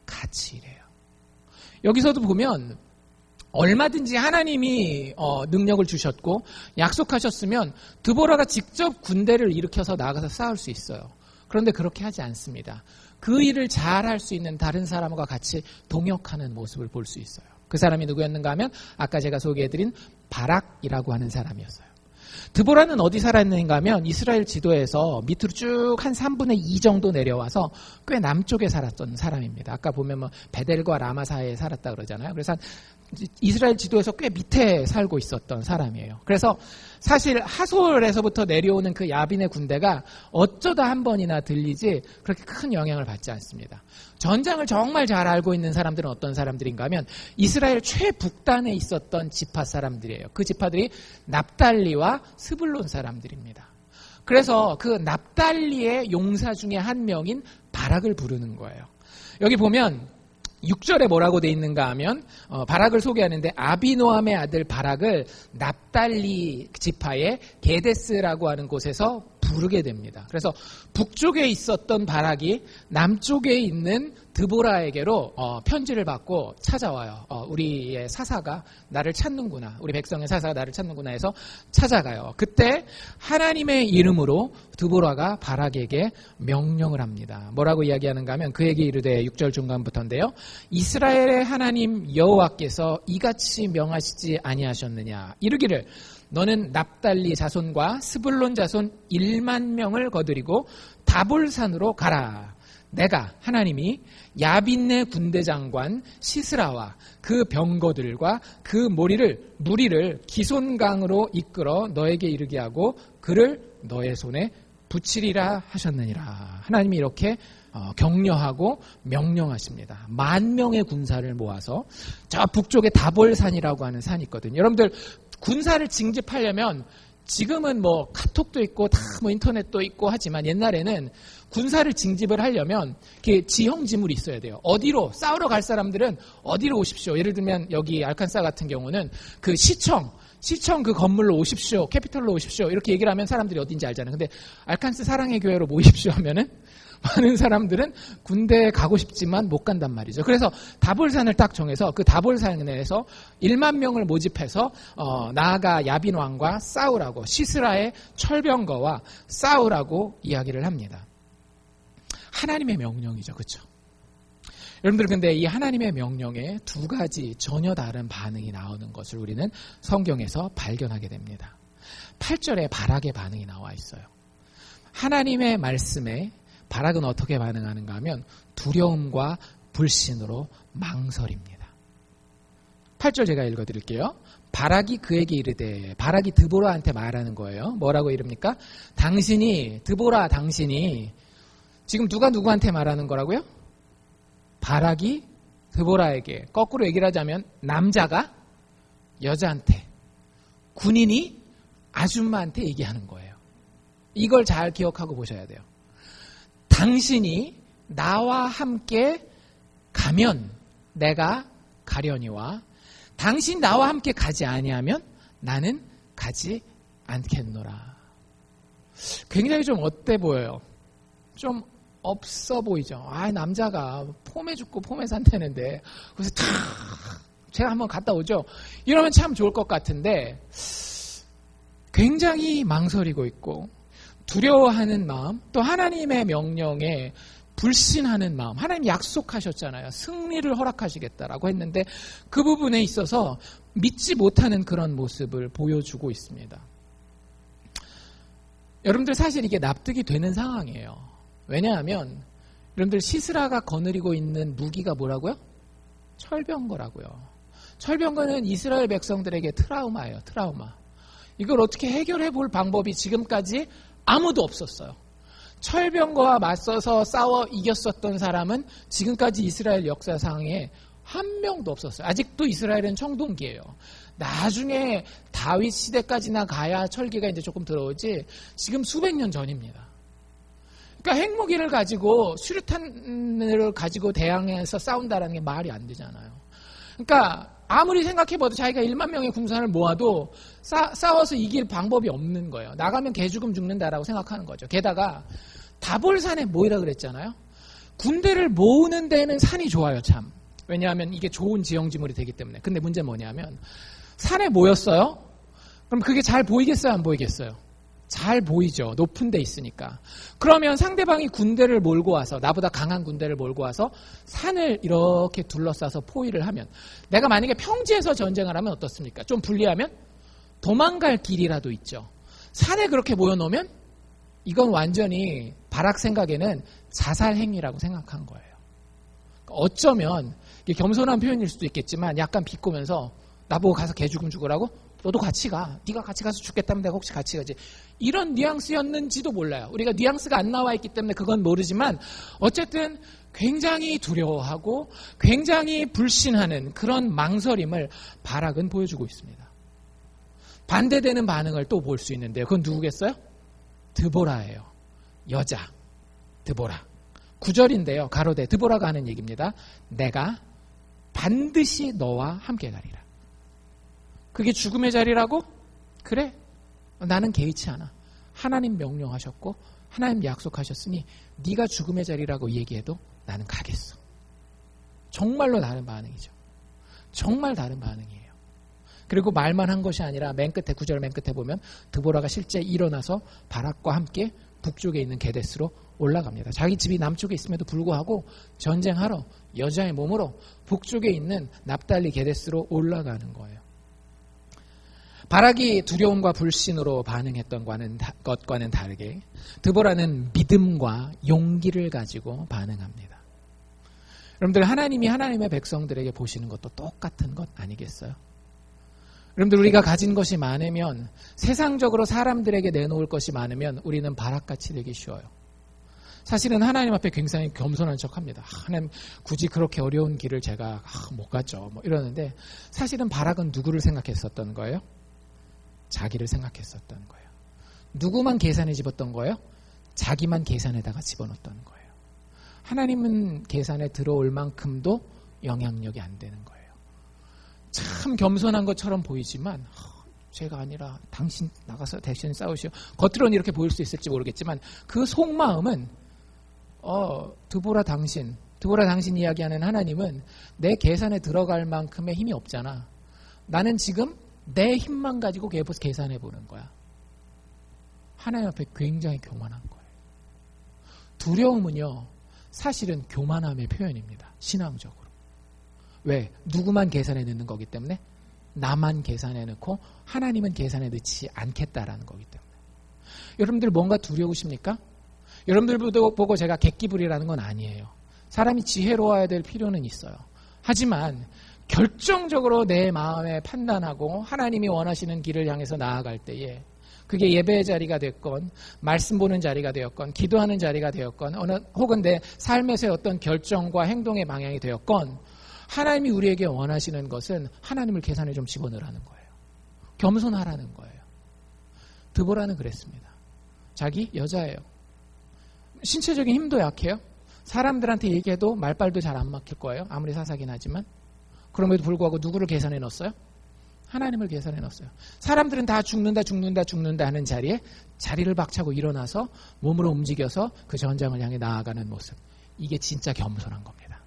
[SPEAKER 1] 같이 일해요. 여기서도 보면 얼마든지 하나님이 능력을 주셨고 약속하셨으면 드보라가 직접 군대를 일으켜서 나가서 싸울 수 있어요. 그런데 그렇게 하지 않습니다. 그 일을 잘 할 수 있는 다른 사람과 같이 동역하는 모습을 볼 수 있어요. 그 사람이 누구였는가 하면 아까 제가 소개해드린 바락이라고 하는 사람이었어요. 드보라는 어디 살았는가 하면 이스라엘 지도에서 밑으로 쭉 한 3분의 2 정도 내려와서 꽤 남쪽에 살았던 사람입니다. 아까 보면 뭐 베델과 라마 사이에 살았다 그러잖아요. 그래서 이스라엘 지도에서 꽤 밑에 살고 있었던 사람이에요. 그래서 사실 하솔에서부터 내려오는 그 야빈의 군대가 어쩌다 한 번이나 들리지 그렇게 큰 영향을 받지 않습니다. 전장을 정말 잘 알고 있는 사람들은 어떤 사람들인가 하면 이스라엘 최북단에 있었던 지파 사람들이에요. 그 지파들이 납달리와 스불론 사람들입니다. 그래서 그 납달리의 용사 중에 한 명인 바락을 부르는 거예요. 여기 보면 6절에 뭐라고 돼 있는가 하면 바락을 소개하는데 아비노함의 아들 바락을 납달리 지파의 게데스라고 하는 곳에서 부르게 됩니다. 그래서 북쪽에 있었던 바락이 남쪽에 있는 드보라에게로 편지를 받고 찾아와요. 우리의 사사가 나를 찾는구나. 우리 백성의 사사가 나를 찾는구나 해서 찾아가요. 그때 하나님의 이름으로 드보라가 바락에게 명령을 합니다. 뭐라고 이야기하는가 하면 그에게 이르되 6절 중간부터인데요. 이스라엘의 하나님 여호와께서 이같이 명하시지 아니하셨느냐. 이르기를 너는 납달리 자손과 스불론 자손 1만 명을 거두리고 다볼산으로 가라. 내가 하나님이 야빈네 군대 장관 시스라와 그 병거들과 그 무리를 기손강으로 이끌어 너에게 이르게 하고 그를 너의 손에 붙이리라 하셨느니라. 하나님이 이렇게 격려하고 명령하십니다. 10,000명의 군사를 모아서 저 북쪽에 다볼산이라고 하는 산이 있거든요. 여러분들 군사를 징집하려면 지금은 뭐 카톡도 있고 다 뭐 인터넷도 있고 하지만 옛날에는 군사를 징집을 하려면 지형지물이 있어야 돼요. 어디로 싸우러 갈 사람들은 어디로 오십시오. 예를 들면 여기 알칸사 같은 경우는 그 시청 그 건물로 오십시오. 캐피털로 오십시오. 이렇게 얘기를 하면 사람들이 어딘지 알잖아요. 근데 알칸스 사랑의 교회로 모이십시오 하면은 많은 사람들은 군대에 가고 싶지만 못 간단 말이죠. 그래서 다볼산을 딱 정해서 그 다볼산에서 1만 명을 모집해서 나아가 야빈 왕과 싸우라고 시스라의 철병거와 싸우라고 이야기를 합니다. 하나님의 명령이죠. 그렇죠? 여러분들 근데 이 하나님의 명령에 두 가지 전혀 다른 반응이 나오는 것을 우리는 성경에서 발견하게 됩니다. 8절에 바락의 반응이 나와 있어요. 하나님의 말씀에 바락은 어떻게 반응하는가 하면 두려움과 불신으로 망설입니다. 8절 제가 읽어드릴게요. 바락이 그에게 이르되, 바락이 드보라한테 말하는 거예요. 뭐라고 이릅니까? 드보라 당신이 지금 누가 누구한테 말하는 거라고요? 바락이 드보라에게, 거꾸로 얘기를 하자면 남자가 여자한테, 군인이 아줌마한테 얘기하는 거예요. 이걸 잘 기억하고 보셔야 돼요. 당신이 나와 함께 가면 내가 가려니와 당신 나와 함께 가지 아니하면 나는 가지 않겠노라. 굉장히 좀 어때 보여요? 좀 없어 보이죠? 남자가 폼에 죽고 폼에 산다는데 그래서 제가 한번 갔다 오죠? 이러면 참 좋을 것 같은데 굉장히 망설이고 있고 두려워하는 마음, 또 하나님의 명령에 불신하는 마음. 하나님 약속하셨잖아요. 승리를 허락하시겠다라고 했는데 그 부분에 있어서 믿지 못하는 그런 모습을 보여주고 있습니다. 여러분들 사실 이게 납득이 되는 상황이에요. 왜냐하면 여러분들 시스라가 거느리고 있는 무기가 뭐라고요? 철병거라고요. 철병거는 이스라엘 백성들에게 트라우마예요. 트라우마. 이걸 어떻게 해결해 볼 방법이 지금까지 아무도 없었어요. 철병거와 맞서서 싸워 이겼었던 사람은 지금까지 이스라엘 역사상에 한 명도 없었어요. 아직도 이스라엘은 청동기예요. 나중에 다윗 시대까지나 가야 철기가 이제 조금 들어오지 지금 수백 년 전입니다. 그러니까 핵무기를 가지고 수류탄을 가지고 대항해서 싸운다라는 게 말이 안 되잖아요. 그러니까 아무리 생각해봐도 자기가 1만 명의 군사를 모아도 싸워서 이길 방법이 없는 거예요. 나가면 개죽음 죽는다라고 생각하는 거죠. 게다가 다볼산에 모이라 그랬잖아요. 군대를 모으는 데는 산이 좋아요, 참. 왜냐하면 이게 좋은 지형지물이 되기 때문에. 근데 문제는 뭐냐면 산에 모였어요. 그럼 그게 잘 보이겠어요, 안 보이겠어요? 잘 보이죠. 높은 데 있으니까. 그러면 상대방이 군대를 몰고 와서, 나보다 강한 군대를 몰고 와서 산을 이렇게 둘러싸서 포위를 하면, 내가 만약에 평지에서 전쟁을 하면 어떻습니까? 좀 불리하면 도망갈 길이라도 있죠. 산에 그렇게 모여놓으면 이건 완전히 바락 생각에는 자살 행위라고 생각한 거예요. 어쩌면 이게 겸손한 표현일 수도 있겠지만 약간 비꼬면서 나보고 가서 개 죽음 죽으라고? 너도 같이 가. 네가 같이 가서 죽겠다면 내가 혹시 같이 가지. 이런 뉘앙스였는지도 몰라요. 우리가 뉘앙스가 안 나와 있기 때문에 그건 모르지만 어쨌든 굉장히 두려워하고 굉장히 불신하는 그런 망설임을 바락은 보여주고 있습니다. 반대되는 반응을 또 볼 수 있는데요. 그건 누구겠어요? 드보라예요. 여자 드보라. 9절인데요. 가로되 드보라가 하는 얘기입니다. 내가 반드시 너와 함께 가리라. 그게 죽음의 자리라고? 그래. 나는 개의치 않아. 하나님 명령하셨고 하나님 약속하셨으니 네가 죽음의 자리라고 얘기해도 나는 가겠어. 정말로 다른 반응이죠. 정말 다른 반응이에요. 그리고 말만 한 것이 아니라 맨 끝에 9절 맨 끝에 보면 드보라가 실제 일어나서 바락과 함께 북쪽에 있는 게데스로 올라갑니다. 자기 집이 남쪽에 있음에도 불구하고 전쟁하러 여자의 몸으로 북쪽에 있는 납달리 게데스로 올라가는 거예요. 바락이 두려움과 불신으로 반응했던 것과는 다르게 드보라는 믿음과 용기를 가지고 반응합니다. 여러분들 하나님이 하나님의 백성들에게 보시는 것도 똑같은 것 아니겠어요? 여러분들 우리가 가진 것이 많으면 세상적으로 사람들에게 내놓을 것이 많으면 우리는 바락같이 되기 쉬워요. 사실은 하나님 앞에 굉장히 겸손한 척합니다. 하나님 굳이 그렇게 어려운 길을 제가 못 가죠. 뭐 이러는데 사실은 바락은 누구를 생각했었던 거예요? 자기를 생각했었던 거예요. 누구만 계산에 집었던 거예요? 자기만 계산에다가 집어넣었던 거예요. 하나님은 계산에 들어올 만큼도 영향력이 안 되는 거예요. 참 겸손한 것처럼 보이지만 제가 아니라 당신 나가서 대신 싸우시오. 겉으로는 이렇게 보일 수 있을지 모르겠지만 그 속마음은 드보라 당신 이야기하는 하나님은 내 계산에 들어갈 만큼의 힘이 없잖아. 나는 지금 내 힘만 가지고 계산해 보는 거야. 하나님 앞에 굉장히 교만한 거예요. 두려움은요, 사실은 교만함의 표현입니다. 신앙적으로. 왜? 누구만 계산해 넣는 거기 때문에 나만 계산해 넣고 하나님은 계산해 넣지 않겠다라는 거기 때문에. 여러분들 뭔가 두려우십니까? 여러분들 보고 제가 객기부리라는 건 아니에요. 사람이 지혜로워야 될 필요는 있어요. 하지만 결정적으로 내 마음에 판단하고 하나님이 원하시는 길을 향해서 나아갈 때에 그게 예배의 자리가 됐건 말씀 보는 자리가 되었건 기도하는 자리가 되었건 혹은 내 삶에서의 어떤 결정과 행동의 방향이 되었건 하나님이 우리에게 원하시는 것은 하나님을 계산에 좀 집어넣으라는 거예요. 겸손하라는 거예요. 드보라는 그랬습니다. 자기 여자예요. 신체적인 힘도 약해요. 사람들한테 얘기해도 말빨도 잘 안 막힐 거예요. 아무리 사사긴 하지만. 그럼에도 불구하고 누구를 계산해 넣었어요? 하나님을 계산해 넣었어요. 사람들은 다 죽는다 하는 자리에 자리를 박차고 일어나서 몸으로 움직여서 그 전장을 향해 나아가는 모습. 이게 진짜 겸손한 겁니다.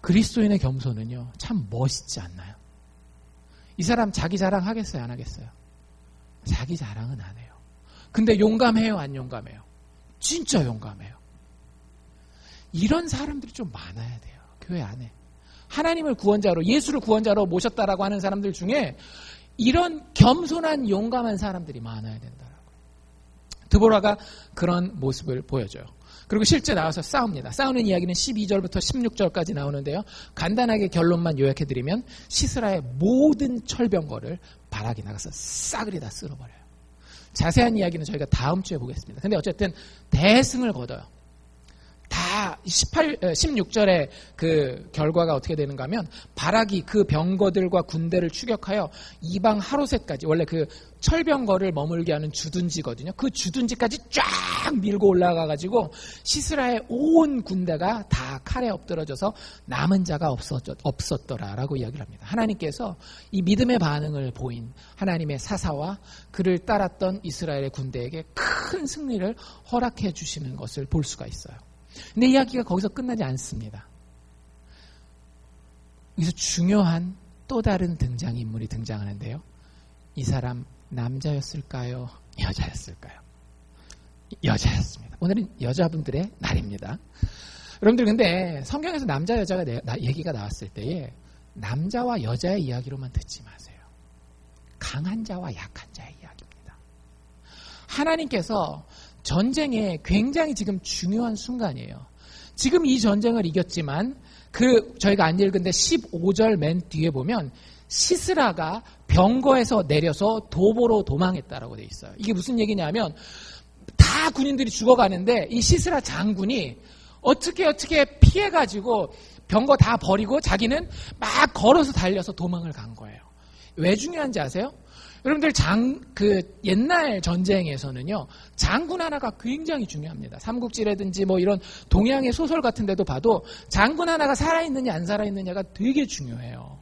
[SPEAKER 1] 그리스도인의 겸손은요, 참 멋있지 않나요? 이 사람 자기 자랑 하겠어요? 안 하겠어요? 자기 자랑은 안 해요. 근데 용감해요? 안 용감해요? 진짜 용감해요. 이런 사람들이 좀 많아야 돼요. 교회 안에. 하나님을 구원자로, 예수를 구원자로 모셨다라고 하는 사람들 중에 이런 겸손한 용감한 사람들이 많아야 된다라고요. 드보라가 그런 모습을 보여줘요. 그리고 실제 나와서 싸웁니다. 싸우는 이야기는 12절부터 16절까지 나오는데요. 간단하게 결론만 요약해드리면 시스라의 모든 철병거를 바락이 나가서 싸그리 다 쓸어버려요. 자세한 이야기는 저희가 다음 주에 보겠습니다. 근데 어쨌든 대승을 거둬요. 다 16절의 그 결과가 어떻게 되는가 하면 바락이 그 병거들과 군대를 추격하여 이방 하로셋까지, 원래 그 철병거를 머물게 하는 주둔지거든요. 그 주둔지까지 쫙 밀고 올라가가지고 시스라의 온 군대가 다 칼에 엎드러져서 남은 자가 없었더라라고 이야기를 합니다. 하나님께서 이 믿음의 반응을 보인 하나님의 사사와 그를 따랐던 이스라엘의 군대에게 큰 승리를 허락해 주시는 것을 볼 수가 있어요. 근데 이야기가 거기서 끝나지 않습니다. 여기서 중요한 또 다른 등장인물이 등장하는데요. 이 사람 남자였을까요? 여자였을까요? 여자였습니다. 오늘은 여자분들의 날입니다. 여러분들 근데 성경에서 남자 여자가 얘기가 나왔을 때에 남자와 여자의 이야기로만 듣지 마세요. 강한 자와 약한 자의 이야기. 하나님께서 전쟁에 굉장히 지금 중요한 순간이에요. 지금 이 전쟁을 이겼지만 저희가 안 읽은데 15절 맨 뒤에 보면 시스라가 병거에서 내려서 도보로 도망했다라고 돼 있어요. 이게 무슨 얘기냐면 다 군인들이 죽어가는데 이 시스라 장군이 어떻게 피해가지고 병거 다 버리고 자기는 막 걸어서 달려서 도망을 간 거예요. 왜 중요한지 아세요? 여러분들 옛날 전쟁에서는요, 장군 하나가 굉장히 중요합니다. 삼국지라든지 뭐 이런 동양의 소설 같은 데도 봐도 장군 하나가 살아있느냐 안 살아있느냐가 되게 중요해요.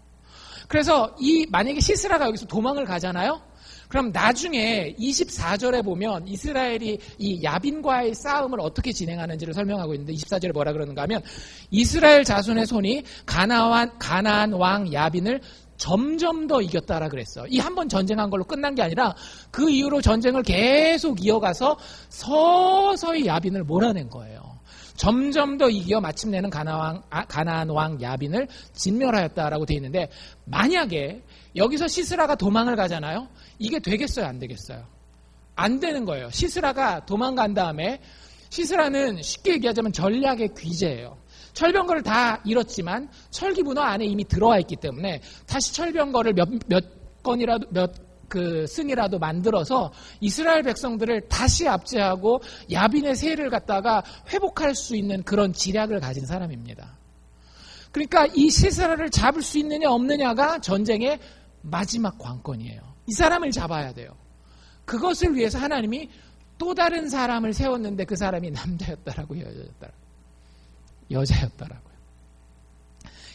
[SPEAKER 1] 그래서 만약에 시스라가 여기서 도망을 가잖아요? 그럼 나중에 24절에 보면 이스라엘이 이 야빈과의 싸움을 어떻게 진행하는지를 설명하고 있는데 24절에 뭐라 그러는가 하면 이스라엘 자손의 손이 가나안 왕 야빈을 점점 더 이겼다라 그랬어. 이 한 번 전쟁한 걸로 끝난 게 아니라 그 이후로 전쟁을 계속 이어가서 서서히 야빈을 몰아낸 거예요. 점점 더 이겨 마침내는 가나안 왕 야빈을 진멸하였다라고 되어 있는데 만약에 여기서 시스라가 도망을 가잖아요. 이게 되겠어요? 안 되겠어요? 안 되는 거예요. 시스라가 도망간 다음에 시스라는 쉽게 얘기하자면 전략의 귀재예요. 철병거를 다 잃었지만 철기문화 안에 이미 들어와 있기 때문에 다시 철병거를 승이라도 만들어서 이스라엘 백성들을 다시 압제하고 야빈의 세를 갖다가 회복할 수 있는 그런 지략을 가진 사람입니다. 그러니까 이 시스라를 잡을 수 있느냐 없느냐가 전쟁의 마지막 관건이에요. 이 사람을 잡아야 돼요. 그것을 위해서 하나님이 또 다른 사람을 세웠는데 그 사람이 남자였다라고요, 여자였더라고요.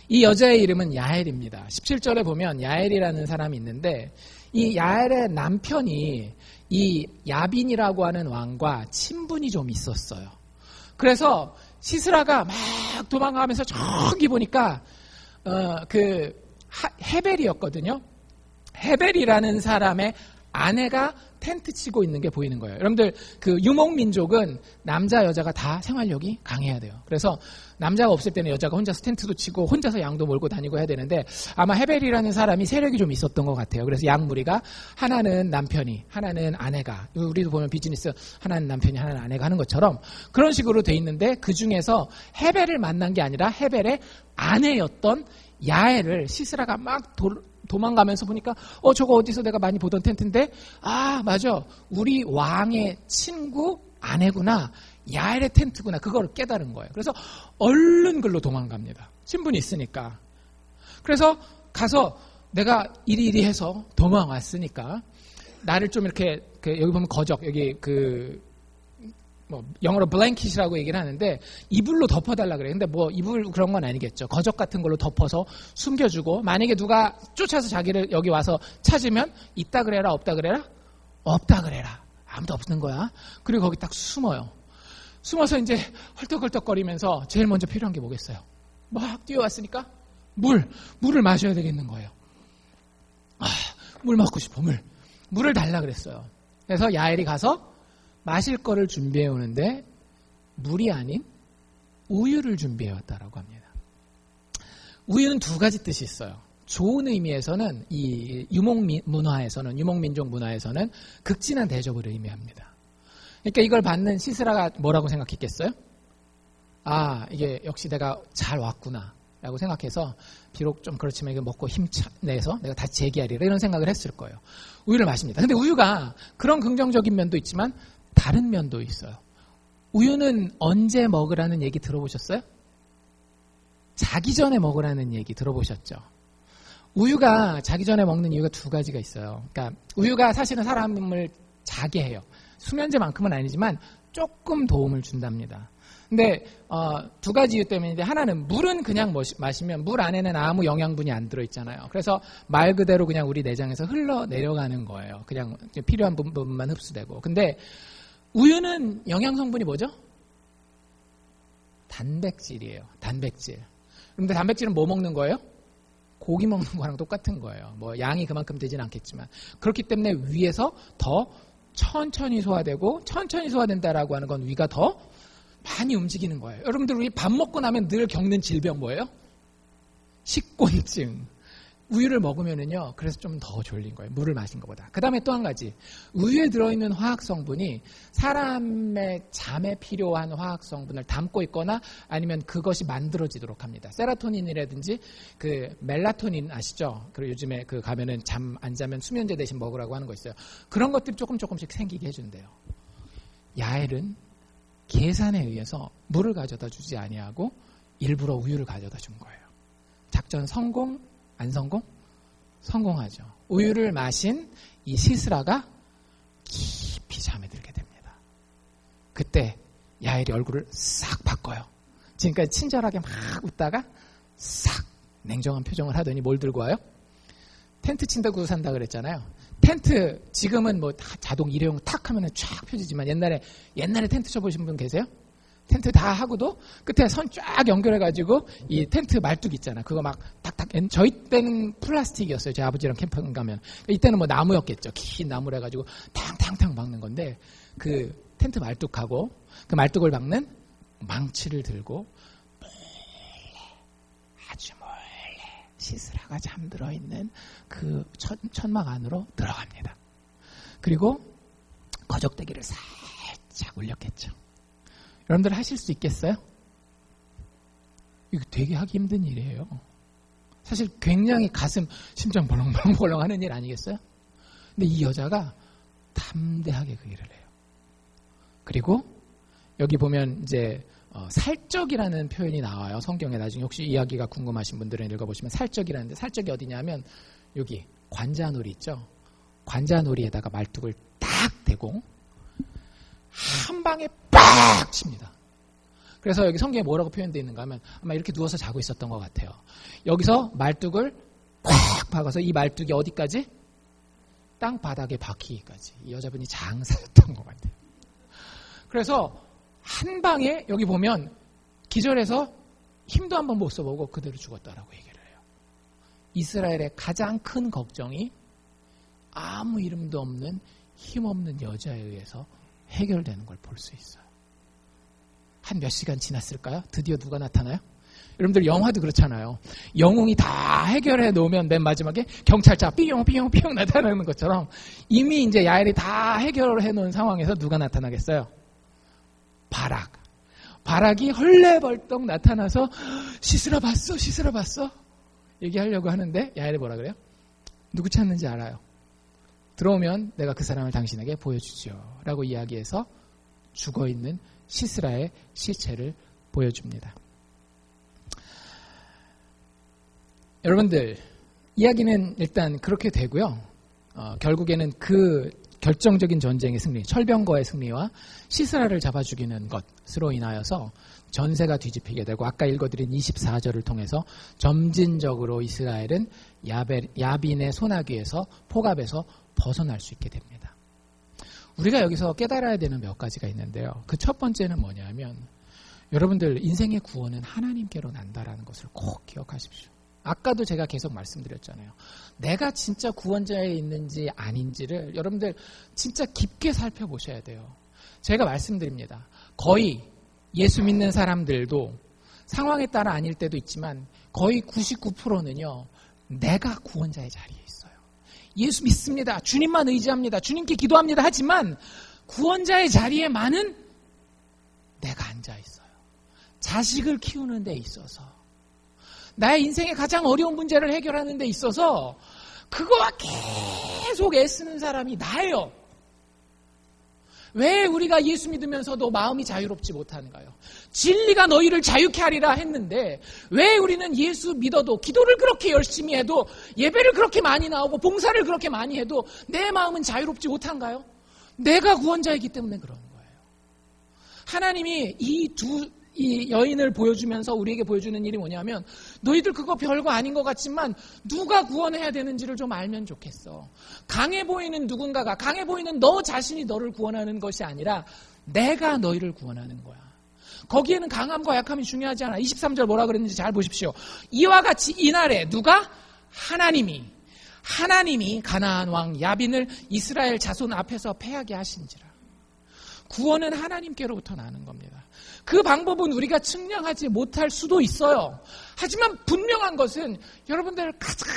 [SPEAKER 1] 이 여자의 이름은 야엘입니다. 17절에 보면 야엘이라는 사람이 있는데 이 야엘의 남편이 이 야빈이라고 하는 왕과 친분이 좀 있었어요. 그래서 시스라가 막 도망가면서 저기 보니까 헤벨이었거든요. 헤벨이라는 사람의 아내가 텐트 치고 있는 게 보이는 거예요. 여러분들 유목민족은 남자 여자가 다 생활력이 강해야 돼요. 그래서 남자가 없을 때는 여자가 혼자서 텐트도 치고 혼자서 양도 몰고 다니고 해야 되는데 아마 헤벨이라는 사람이 세력이 좀 있었던 것 같아요. 그래서 양무리가 하나는 남편이 하나는 아내가, 우리도 보면 비즈니스 하나는 남편이 하나는 아내가 하는 것처럼 그런 식으로 돼 있는데 그 중에서 헤벨을 만난 게 아니라 헤벨의 아내였던 야엘을 시스라가 막 도망가면서 보니까 저거 어디서 내가 많이 보던 텐트인데 맞아, 우리 왕의 친구 아내구나, 야엘의 텐트구나, 그거를 깨달은 거예요. 그래서 얼른 글로 도망갑니다. 친분이 있으니까. 그래서 가서 내가 이리 해서 도망왔으니까 나를 좀 이렇게 여기 보면 거적, 여기 영어로 블랭킷이라고 얘기를 하는데 이불로 덮어달라 그래요. 근데 이불 그런 건 아니겠죠. 거적 같은 걸로 덮어서 숨겨주고 만약에 누가 쫓아서 자기를 여기 와서 찾으면 있다 그래라 없다 그래라? 없다 그래라. 아무도 없는 거야. 그리고 거기 딱 숨어요. 숨어서 이제 헐떡헐떡거리면서 제일 먼저 필요한 게 뭐겠어요? 막 뛰어왔으니까 물을 마셔야 되겠는 거예요. 물 먹고 싶어. 물을 달라 그랬어요. 그래서 야엘이 가서 마실 거를 준비해 오는데 물이 아닌 우유를 준비해 왔다라고 합니다. 우유는 두 가지 뜻이 있어요. 좋은 의미에서는 이 유목민족 문화에서는 극진한 대접을 의미합니다. 그러니까 이걸 받는 시스라가 뭐라고 생각했겠어요? 이게 역시 내가 잘 왔구나 라고 생각해서 비록 좀 그렇지만 이거 먹고 힘내서 내가 다시 재기하리라 이런 생각을 했을 거예요. 우유를 마십니다. 근데 우유가 그런 긍정적인 면도 있지만 다른 면도 있어요. 우유는 언제 먹으라는 얘기 들어보셨어요? 자기 전에 먹으라는 얘기 들어보셨죠? 우유가 자기 전에 먹는 이유가 두 가지가 있어요. 그러니까 우유가 사실은 사람을 자게 해요. 수면제만큼은 아니지만 조금 도움을 준답니다. 근데 두 가지 이유 때문인데 하나는 물은 그냥 마시면 물 안에는 아무 영양분이 안 들어있잖아요. 그래서 말 그대로 그냥 우리 내장에서 흘러내려가는 거예요. 그냥 필요한 부분만 흡수되고. 근데 우유는 영양 성분이 뭐죠? 단백질이에요. 단백질. 그런데 단백질은 뭐 먹는 거예요? 고기 먹는 거랑 똑같은 거예요. 양이 그만큼 되진 않겠지만. 그렇기 때문에 위에서 더 천천히 소화되고 천천히 소화된다라고 하는 건 위가 더 많이 움직이는 거예요. 여러분들 우리 밥 먹고 나면 늘 겪는 질병 뭐예요? 식곤증, 우유를 먹으면은요, 그래서 좀 더 졸린 거예요. 물을 마신 것보다. 그 다음에 또 한 가지. 우유에 들어있는 화학 성분이 사람의 잠에 필요한 화학 성분을 담고 있거나 아니면 그것이 만들어지도록 합니다. 세로토닌이라든지 그 멜라토닌 아시죠? 그리고 요즘에 그 가면은 잠 안 자면 수면제 대신 먹으라고 하는 거 있어요. 그런 것들이 조금씩 생기게 해준대요. 야엘은 계산에 의해서 물을 가져다 주지 아니하고 일부러 우유를 가져다 준 거예요. 작전 성공? 안 성공? 성공하죠. 우유를 마신 이 시스라가 깊이 잠에 들게 됩니다. 그때 야엘이 얼굴을 싹 바꿔요. 지금까지 친절하게 막 웃다가 싹 냉정한 표정을 하더니 뭘 들고 와요? 텐트 친다고 산다 그랬잖아요. 텐트 지금은 뭐 자동 일회용 탁 하면은 쫙 펴지지만 옛날에 텐트 쳐보신 분 계세요? 텐트 다 하고도 끝에 선 쫙 연결해가지고 이 텐트 말뚝 있잖아. 그거 막 탁탁. 저희 때는 플라스틱이었어요. 제 아버지랑 캠핑 가면. 이때는 뭐 나무였겠죠. 긴 나무를 해가지고 탕탕탕 막는 건데 그 텐트 말뚝하고 그 말뚝을 막는 망치를 들고 아주 몰래 시스라가 잠들어 있는 그 천막 안으로 들어갑니다. 그리고 거적대기를 살짝 울렸겠죠. 여러분들 하실 수 있겠어요? 이거 되게 하기 힘든 일이에요. 사실 굉장히 가슴, 심장 벌렁벌렁 하는 일 아니겠어요? 근데 이 여자가 담대하게 그 일을 해요. 그리고 여기 보면 이제 살적이라는 표현이 나와요. 성경에 나중에 혹시 이야기가 궁금하신 분들은 읽어보시면 살적이라는데 살적이 어디냐면 여기 관자놀이 있죠. 관자놀이에다가 말뚝을 딱 대고 한 방에 빡 칩니다. 그래서 여기 성경에 뭐라고 표현되어 있는가 하면 아마 이렇게 누워서 자고 있었던 것 같아요. 여기서 말뚝을 꽉 박아서 이 말뚝이 어디까지? 땅바닥에 박히기까지. 이 여자분이 장사였던 것 같아요. 그래서 한 방에 여기 보면 기절해서 힘도 한번 못 써보고 그대로 죽었다라고 얘기를 해요. 이스라엘의 가장 큰 걱정이 아무 이름도 없는 힘없는 여자에 의해서 해결되는 걸 볼 수 있어요. 한 몇 시간 지났을까요? 드디어 누가 나타나요? 여러분들 영화도 그렇잖아요. 영웅이 다 해결해 놓으면 맨 마지막에 경찰차 삐용 나타나는 것처럼 이미 이제 야엘이 다 해결해 놓은 상황에서 누가 나타나겠어요? 바락이 헐레벌떡 나타나서 시스라 봤어? 얘기하려고 하는데 야엘이 뭐라 그래요? 누구 찾는지 알아요. 들어오면 내가 그 사람을 당신에게 보여주죠. 라고 이야기해서 죽어있는 시스라의 시체를 보여줍니다. 여러분들 이야기는 일단 그렇게 되고요. 결국에는 그 결정적인 전쟁의 승리, 철병거의 승리와 시스라를 잡아 죽이는 것으로 인하여서 전세가 뒤집히게 되고 아까 읽어드린 24절을 통해서 점진적으로 이스라엘은 야빈의 소나기에서 포갑에서 벗어날 수 있게 됩니다. 우리가 여기서 깨달아야 되는 몇 가지가 있는데요. 그 첫 번째는 뭐냐면 여러분들 인생의 구원은 하나님께로 난다라는 것을 꼭 기억하십시오. 아까도 제가 계속 말씀드렸잖아요. 내가 진짜 구원자에 있는지 아닌지를 여러분들 진짜 깊게 살펴보셔야 돼요. 제가 말씀드립니다. 거의 예수 믿는 사람들도 상황에 따라 아닐 때도 있지만 거의 99%는요. 내가 구원자의 자리에 있어요. 예수 믿습니다. 주님만 의지합니다. 주님께 기도합니다. 하지만 구원자의 자리에만은 내가 앉아 있어요. 자식을 키우는 데 있어서 나의 인생의 가장 어려운 문제를 해결하는 데 있어서 그거와 계속 애쓰는 사람이 나예요. 왜 우리가 예수 믿으면서도 마음이 자유롭지 못하는가요? 진리가 너희를 자유케 하리라 했는데 왜 우리는 예수 믿어도 기도를 그렇게 열심히 해도 예배를 그렇게 많이 나오고 봉사를 그렇게 많이 해도 내 마음은 자유롭지 못한가요? 내가 구원자이기 때문에 그런 거예요. 하나님이 이 여인을 보여주면서 우리에게 보여주는 일이 뭐냐면 너희들 그거 별거 아닌 것 같지만 누가 구원해야 되는지를 좀 알면 좋겠어. 강해 보이는 누군가가 강해 보이는 너 자신이 너를 구원하는 것이 아니라 내가 너희를 구원하는 거야. 거기에는 강함과 약함이 중요하지 않아. 23절 뭐라 그랬는지 잘 보십시오. 이와 같이 이날에 누가? 하나님이 가나안 왕 야빈을 이스라엘 자손 앞에서 패하게 하신지라. 구원은 하나님께로부터 나는 겁니다. 그 방법은 우리가 측량하지 못할 수도 있어요. 하지만 분명한 것은 여러분들 가장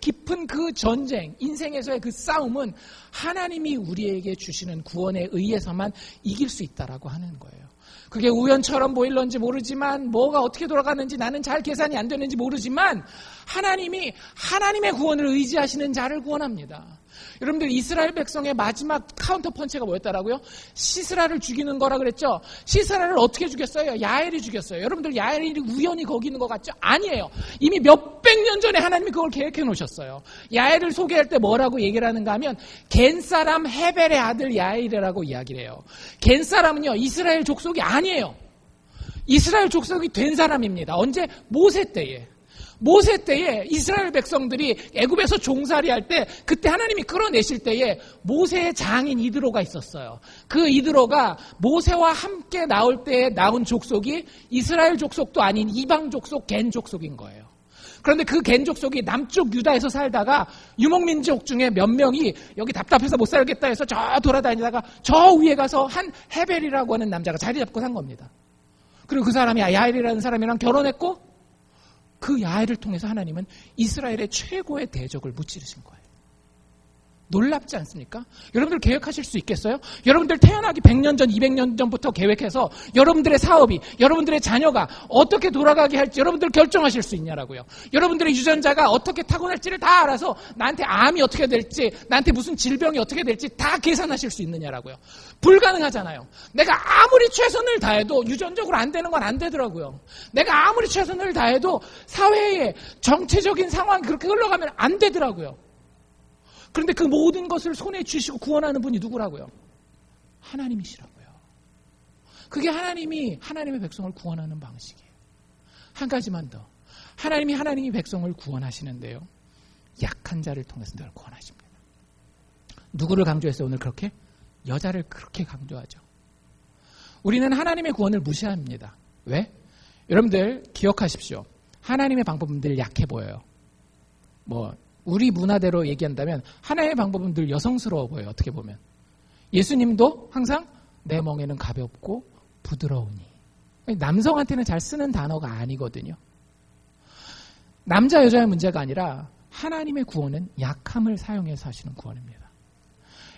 [SPEAKER 1] 깊은 그 전쟁, 인생에서의 그 싸움은 하나님이 우리에게 주시는 구원에 의해서만 이길 수 있다라고 하는 거예요. 그게 우연처럼 보일런지 모르지만 뭐가 어떻게 돌아가는지 나는 잘 계산이 안 되는지 모르지만 하나님이 하나님의 구원을 의지하시는 자를 구원합니다. 여러분들 이스라엘 백성의 마지막 카운터 펀치가 뭐였다라고요? 시스라를 죽이는 거라 그랬죠? 시스라를 어떻게 죽였어요? 야엘이 죽였어요. 여러분들 야엘이 우연히 거기 있는 것 같죠? 아니에요. 이미 몇백 년 전에 하나님이 그걸 계획해 놓으셨어요. 야엘을 소개할 때 뭐라고 얘기를 하는가 하면 겐 사람 헤벨의 아들 야엘이라고 이야기를 해요. 겐 사람은요 이스라엘 족속이 아니에요. 이스라엘 족속이 된 사람입니다. 언제? 모세 때에. 모세 때에 이스라엘 백성들이 애굽에서 종살이 할 때 그때 하나님이 끌어내실 때에 모세의 장인 이드로가 있었어요. 그 이드로가 모세와 함께 나올 때에 나온 족속이 이스라엘 족속도 아닌 이방 족속 겐 족속인 거예요. 그런데 그 겐 족속이 남쪽 유다에서 살다가 유목민족 중에 몇 명이 여기 답답해서 못 살겠다 해서 저 돌아다니다가 저 위에 가서 한 헤벨이라고 하는 남자가 자리 잡고 산 겁니다. 그리고 그 사람이 야엘이라는 사람이랑 결혼했고 그 야엘을 통해서 하나님은 이스라엘의 최고의 대적을 무찌르신 거예요. 놀랍지 않습니까? 여러분들 계획하실 수 있겠어요? 여러분들 태어나기 100년 전, 200년 전부터 계획해서 여러분들의 사업이, 여러분들의 자녀가 어떻게 돌아가게 할지 여러분들 결정하실 수 있냐라고요. 여러분들의 유전자가 어떻게 타고날지를 다 알아서 나한테 암이 어떻게 될지, 나한테 무슨 질병이 어떻게 될지 다 계산하실 수 있느냐라고요. 불가능하잖아요. 내가 아무리 최선을 다해도 유전적으로 안 되는 건 안 되더라고요. 내가 아무리 최선을 다해도 사회의 정체적인 상황이 그렇게 흘러가면 안 되더라고요. 그런데 그 모든 것을 손에 쥐시고 구원하는 분이 누구라고요? 하나님이시라고요. 그게 하나님이 하나님의 백성을 구원하는 방식이에요. 한 가지만 더. 하나님이 백성을 구원하시는데요. 약한 자를 통해서 늘 구원하십니다. 누구를 강조했어요? 오늘 그렇게? 여자를 그렇게 강조하죠. 우리는 하나님의 구원을 무시합니다. 왜? 여러분들 기억하십시오. 하나님의 방법은 늘 약해 보여요. 우리 문화대로 얘기한다면 하나님의 방법은 늘 여성스러워 보여요. 어떻게 보면. 예수님도 항상 내 멍에는 가볍고 부드러우니. 남성한테는 잘 쓰는 단어가 아니거든요. 남자 여자의 문제가 아니라 하나님의 구원은 약함을 사용해서 하시는 구원입니다.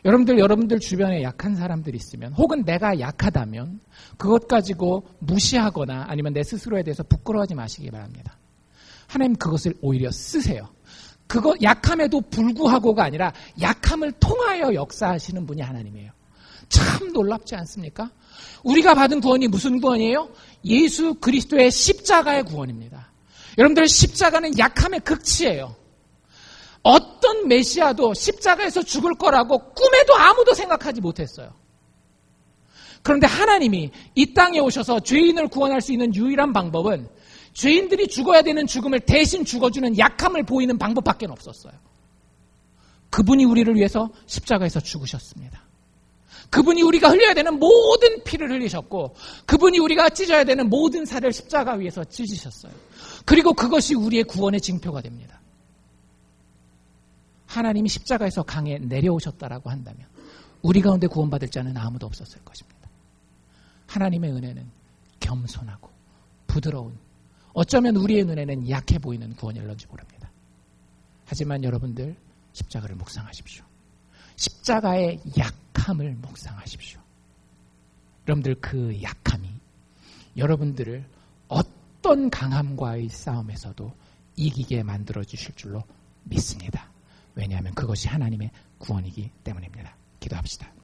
[SPEAKER 1] 여러분들 주변에 약한 사람들이 있으면 혹은 내가 약하다면 그것 가지고 무시하거나 아니면 내 스스로에 대해서 부끄러워하지 마시기 바랍니다. 하나님 그것을 오히려 쓰세요. 그거 약함에도 불구하고가 아니라 약함을 통하여 역사하시는 분이 하나님이에요. 참 놀랍지 않습니까? 우리가 받은 구원이 무슨 구원이에요? 예수 그리스도의 십자가의 구원입니다. 여러분들 십자가는 약함의 극치예요. 어떤 메시아도 십자가에서 죽을 거라고 꿈에도 아무도 생각하지 못했어요. 그런데 하나님이 이 땅에 오셔서 죄인을 구원할 수 있는 유일한 방법은 죄인들이 죽어야 되는 죽음을 대신 죽어주는 약함을 보이는 방법밖에 없었어요. 그분이 우리를 위해서 십자가에서 죽으셨습니다. 그분이 우리가 흘려야 되는 모든 피를 흘리셨고 그분이 우리가 찢어야 되는 모든 살을 십자가 위에서 찢으셨어요. 그리고 그것이 우리의 구원의 징표가 됩니다. 하나님이 십자가에서 강에 내려오셨다라고 한다면 우리 가운데 구원받을 자는 아무도 없었을 것입니다. 하나님의 은혜는 겸손하고 부드러운 어쩌면 우리의 눈에는 약해 보이는 구원일런지 모릅니다. 하지만 여러분들 십자가를 묵상하십시오. 십자가의 약함을 묵상하십시오. 여러분들 그 약함이 여러분들을 어떤 강함과의 싸움에서도 이기게 만들어주실 줄로 믿습니다. 왜냐하면 그것이 하나님의 구원이기 때문입니다. 기도합시다.